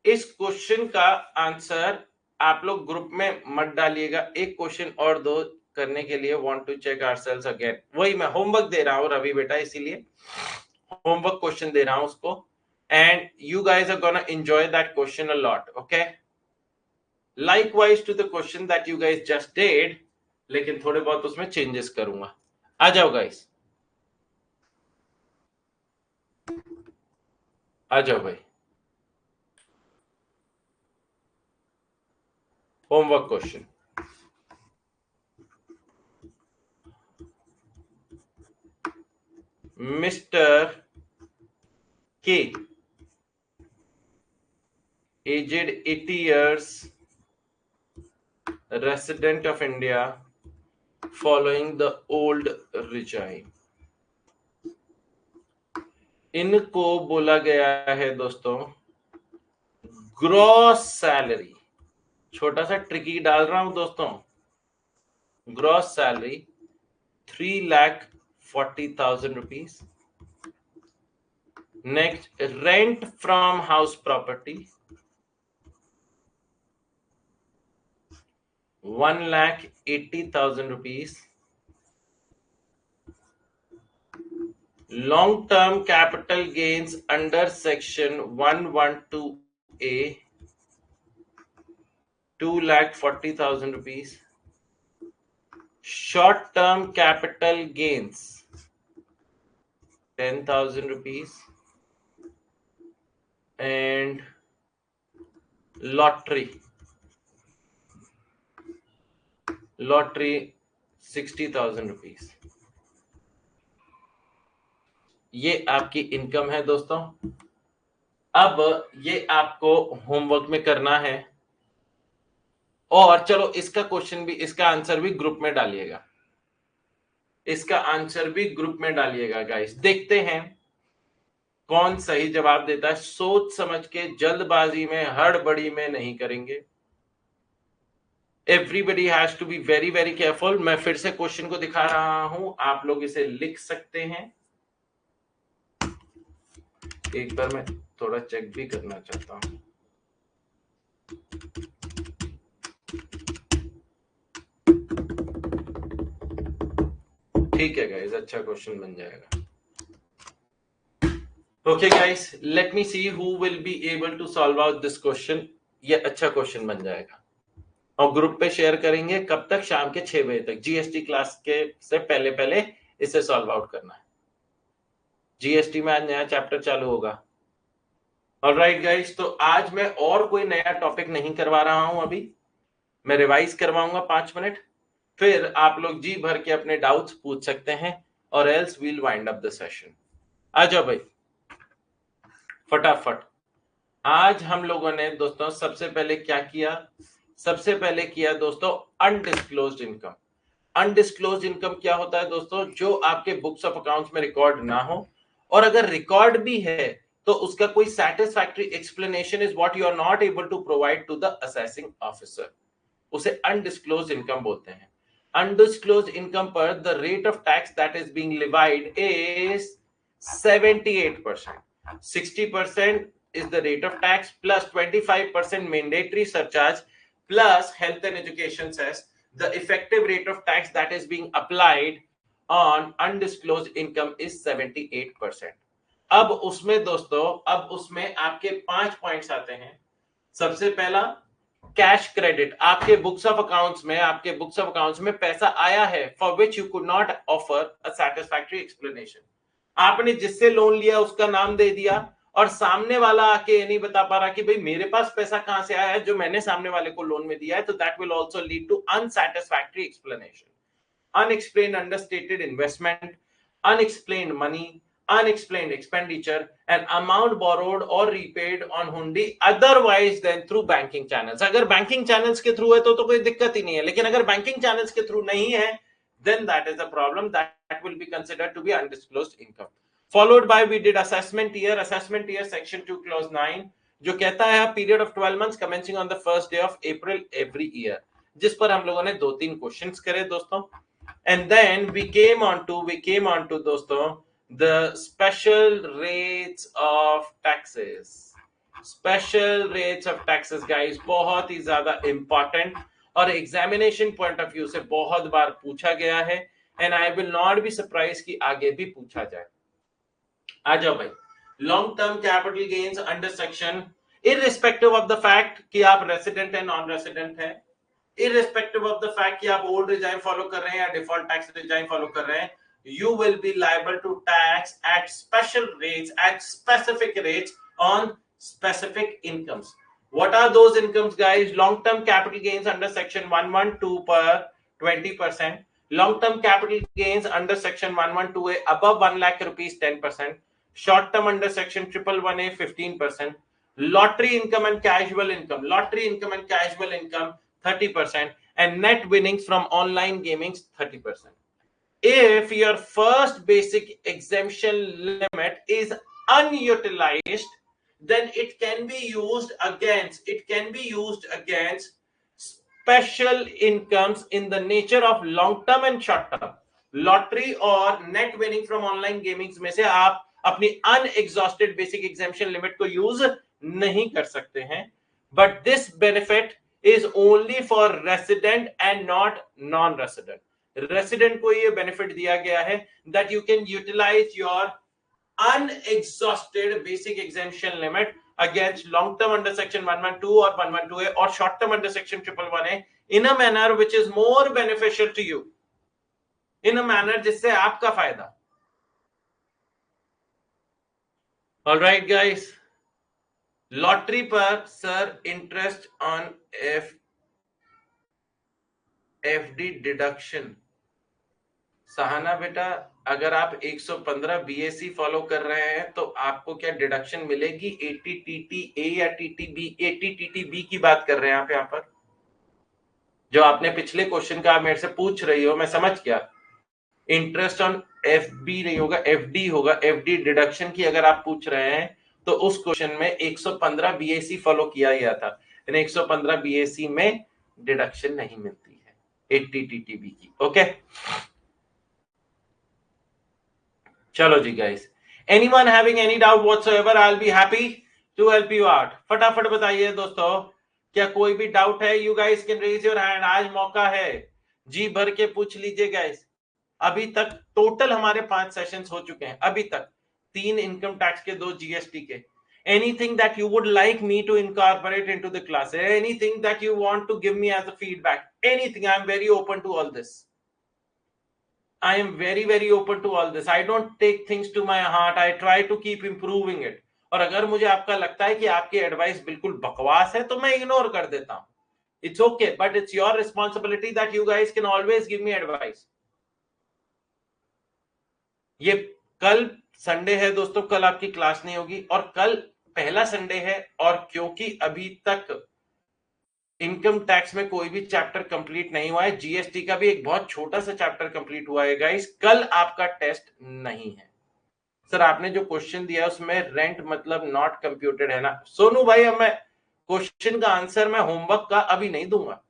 इस क्वेश्चन का आंसर आप लोग ग्रुप में मत डालिएगा, एक क्वेश्चन और दो करने के लिए, want to check ourselves again. वही मैं होमवर्क दे रहा हूं रवि बेटा, इसीलिए होमवर्क क्वेश्चन दे रहा हूं उसको, and you guys are gonna enjoy that question a lot. Okay, likewise to the question that you guys just did, लेकिन थोड़े बहुत उसमें चेंजेस करूंगा। आ जाओ गाइस, आ जाओ भाई। होमवर्क क्वेश्चन, मिस्टर के, aged 80 years, resident of India, following the old regime। इनको बोला गया है दोस्तों ग्रॉस सैलरी। छोटा सा ट्रिकी डाल रहा हूं दोस्तों, gross salary 3,40,000 rupees. Next, rent from house property 1,80,000 rupees. Long term capital gains under section 112A 2,40,000 rupees। Short term capital gains 10,000 rupees, and lottery 60,000 rupees। ये आपकी इनकम है दोस्तों। अब ये आपको होमवर्क में करना है, और चलो इसका क्वेश्चन भी, इसका आंसर भी ग्रुप में डालिएगा, इसका आंसर भी ग्रुप में डालिएगा गाइस, देखते हैं कौन सही जवाब देता है, सोच समझ के, जल्दबाजी में, हड़बड़ी में नहीं करेंगे। Everybody has to be very very careful. मैं फिर से क्वेश्चन को दिखा रहा हूं, आप लोग इसे लिख सकते हैं। एक बार मैं थोड़ा चेक भी करना चाहता हूं। ठीक है गाइस, अच्छा क्वेश्चन बन जाएगा। Okay guys, let me see who will be able to solve out this question. ये अच्छा क्वेश्चन बन जाएगा और ग्रुप पे शेयर करेंगे। कब तक? शाम के 6 बजे तक। जीएसटी क्लास के से पहले पहले इसे सॉल्व आउट करना है। जीएसटी में आज नया चैप्टर चालू होगा। ऑलराइट गाइस, तो आज मैं और कोई नया टॉपिक नहीं करवा रहा हूं। अभी मैं रिवाइज करवाऊंगा 5 मिनट, फिर आप लोग जी भर के अपने डाउट्स पूछ सकते हैं और else we'll wind up the session. आ जाओ भाई फटाफट। आज हम लोगों ने दोस्तों सबसे पहले क्या किया? सबसे पहले किया दोस्तों अनडिस्क्लोज्ड इनकम। अनडिस्क्लोज्ड इनकम क्या होता है दोस्तों? जो आपके बुक्स ऑफ अकाउंट्स में रिकॉर्ड ना हो, और अगर रिकॉर्ड भी है तो उसका कोई satisfactory explanation is what you are not able to provide to the assessing officer. उसे अनडिस्क्लोज्ड इनकम बोलते हैं। अनडिस्क्लोज्ड इनकम पर the rate of tax that is being levied is 78%. 60% is the rate of tax plus 25% mandatory surcharge plus health and education cess. The effective rate of tax that is being applied on undisclosed income is 78%. अब उसमें दोस्तों, अब उसमें आपके 5 points आते हैं। सबसे पहला कैश क्रेडिट। आपके बुक्स ऑफ अकाउंट्स में पैसा आया है for which you could not offer a satisfactory explanation. आपने जिससे लोन लिया उसका नाम दे दिया और सामने वाला आके ये नहीं बता पा रहा कि भाई मेरे पास पैसा कहां से आया है जो मैंने सामने वाले को लोन में दिया है, तो that will also lead to unsatisfactory explanation. Unexplained understated investment, unexplained money, unexplained expenditure, and amount borrowed or repaid on hundi otherwise than through banking channels. अगर banking channels के through है तो कोई दिक्कत ही नहीं है, लेकिन अगर banking channels के through नहीं है, then that is a problem that will be considered to be undisclosed income. Followed by we did assessment year section 2 clause 9 जो कहता है period of 12 months commencing on the first day of April every year, जिस पर हम लोगों ने 2-3 questions करे दोस्तों। And then we came on to दोस्तों the special rates of taxes. Special rates of taxes guys, बहुत ही ज्यादा important और एग्जामिनेशन पॉइंट ऑफ व्यू से बहुत बार पूछा गया है, and I will not be surprise कि आगे भी पूछा जाए। आ जाओ भाई, long term capital gains under section, irrespective of the fact कि आप रेसिडेंट है नॉन रेसिडेंट है, irrespective of the fact कि आप old regime follow कर रहे हैं या default tax regime follow कर रहे हैं, you will be liable to tax at special rates, at specific rates on specific incomes. What are those incomes guys? Long term capital gains under section 112 per 20%, long term capital gains under section 112A above 1 lakh rupees 10%, short term under section 111A 15%, lottery income and casual income 30%, and net winnings from online gaming 30%. If your first basic exemption limit is unutilized, then it can be used against special incomes in the nature of long term and short term. Lottery और net winning from online gaming में से आप अपनी unexhausted basic exemption limit को use नहीं कर सकते हैं, but this benefit is only for resident and not non-resident. Resident को ये benefit दिया गया है that you can utilize your unexhausted basic exemption limit against long term under section 112 or 112A or short term under section 111A in a manner which is more beneficial to you, in a manner जिससे आपका फायदा। All right guys, lottery पर sir interest on FD deduction. Sahana बेटा, अगर आप 115 BSc follow कर रहे हैं तो आपको क्या डिडक्शन मिलेगी? 80 टीटी ए या टीटी बी? 80 टीटी बी की बात कर रहे हैं आप यहाँ पर, जो आपने पिछले क्वेश्चन का आप मेरे से पूछ रही हो, मैं समझ गया। इंटरेस्ट ऑन एफबी नहीं होगा, एफडी होगा। एफडी डिडक्शन की अगर आप पूछ रहे हैं तो उस क्वेश्चन में 115 बीएसी फॉलो किया गया था, 115 बीएसी में डिडक्शन नहीं मिलती है 80 टीटीबी की। ओके, चलो जी guys, anyone having any doubt whatsoever, I will be happy to help you out. फटाफट बताइए दोस्तों, क्या कोई भी डाउट है? You guys can raise your hand, आज मौका है, जी भर के पूछ लीजिए गाइस। अभी तक टोटल हमारे 5 सेशंस हो चुके हैं, अभी तक 3 इनकम टैक्स के, 2 जीएसटी के। Anything that you would like me to incorporate into the class, anything that you want to give me as a feedback, anything, I am very open to all this. I am very very open to all this. I don't take things to my heart. I try to keep improving it. और अगर मुझे आपका लगता है कि आपकी advice बिल्कुल बकवास है तो मैं इग्नोर कर देता हूं. It's okay, but it's your responsibility that you guys can always give me advice. ये कल संडे है दोस्तों, कल आपकी क्लास नहीं होगी और कल पहला संडे है, और क्योंकि अभी तक इनकम टैक्स में कोई भी चैप्टर कंप्लीट नहीं हुआ है, जीएसटी का भी एक बहुत छोटा सा चैप्टर कंप्लीट हुआ है गाइस, कल आपका टेस्ट नहीं है। सर आपने जो क्वेश्चन दिया उसमें रेंट मतलब नॉट कंप्यूटेड है ना? सोनू भाई, अब मैं क्वेश्चन का आंसर मैं होमवर्क का अभी नहीं दूंगा,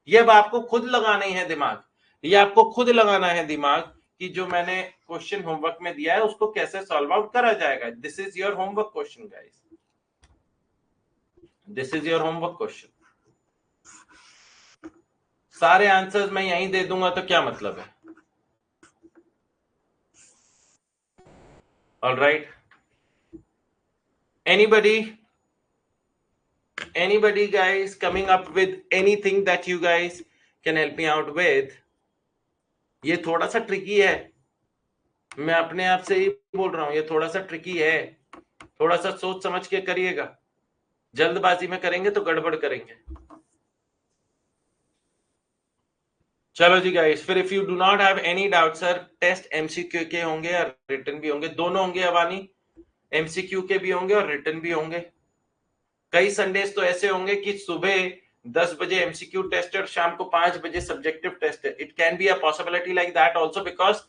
ये अब आपको खुद लगाना ही है दिमाग, ये आपको खुद लगाना है दिमाग कि जो मैंने क्वेश्चन होमवर्क में दिया है उसको कैसे सॉल्व आउट करा जाएगा। This is your homework question guys, this is your homework question. सारे आंसर्स मैं यहीं दे दूंगा तो क्या मतलब है? All right, anybody guys coming up with anything that you guys can help me out with? ये थोड़ा सा ट्रिकी है, मैं अपने आप से ही बोल रहा हूं, ये थोड़ा सा ट्रिकी है, थोड़ा सा सोच समझ के करिएगा, जल्दबाजी में करेंगे तो गड़बड़ करेंगे। चलो जी गाइस, फिर if you do not have any doubt, sir test MCQ के होंगे या रिटर्न भी होंगे? दोनों होंगे अवानी, एमसीक्यू के भी होंगे और रिटर्न भी होंगे। कई संडेज तो ऐसे होंगे कि सुबह 10 बजे एमसीक्यू टेस्ट है और शाम को 5 बजे सब्जेक्टिव टेस्ट है। It can be a possibility like that also, because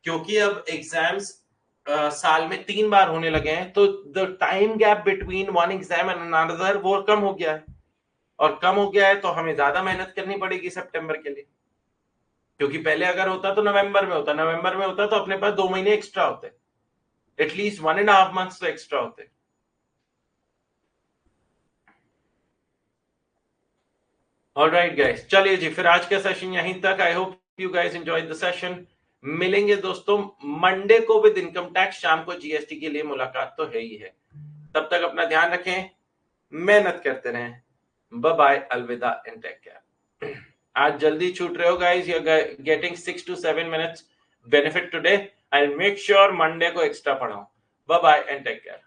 क्योंकि अब एग्जाम्स साल में 3 बार होने लगे हैं तो the time gap between one exam and another वो कम हो गया है, और कम हो गया है तो हमें ज्यादा मेहनत करनी पड़ेगी सितंबर के लिए, क्योंकि पहले अगर होता तो नवंबर में होता तो अपने पास 2 महीने एक्स्ट्रा होते, एटलीस्ट 1.5 मंथ्स तो एक्स्ट्रा होते। ऑलराइट गाइस, चलिए जी, फिर आज का सेशन यहीं तक। I hope you guys enjoyed the session. मिलेंगे दोस्तों मंडे को विद इनकम टैक्स, शाम को जीएसटी के लिए मुलाकात तो है ही है। तब तक अपना ध्यान रखें, मेहनत करते रहें, बाय बाय, अलविदा एंड टेक केयर। आज जल्दी छूट रहे हो guys, you are getting 6 to 7 minutes benefit today. I will make sure Monday को एक्स्ट्रा पढ़ाऊं। Bye bye and take care.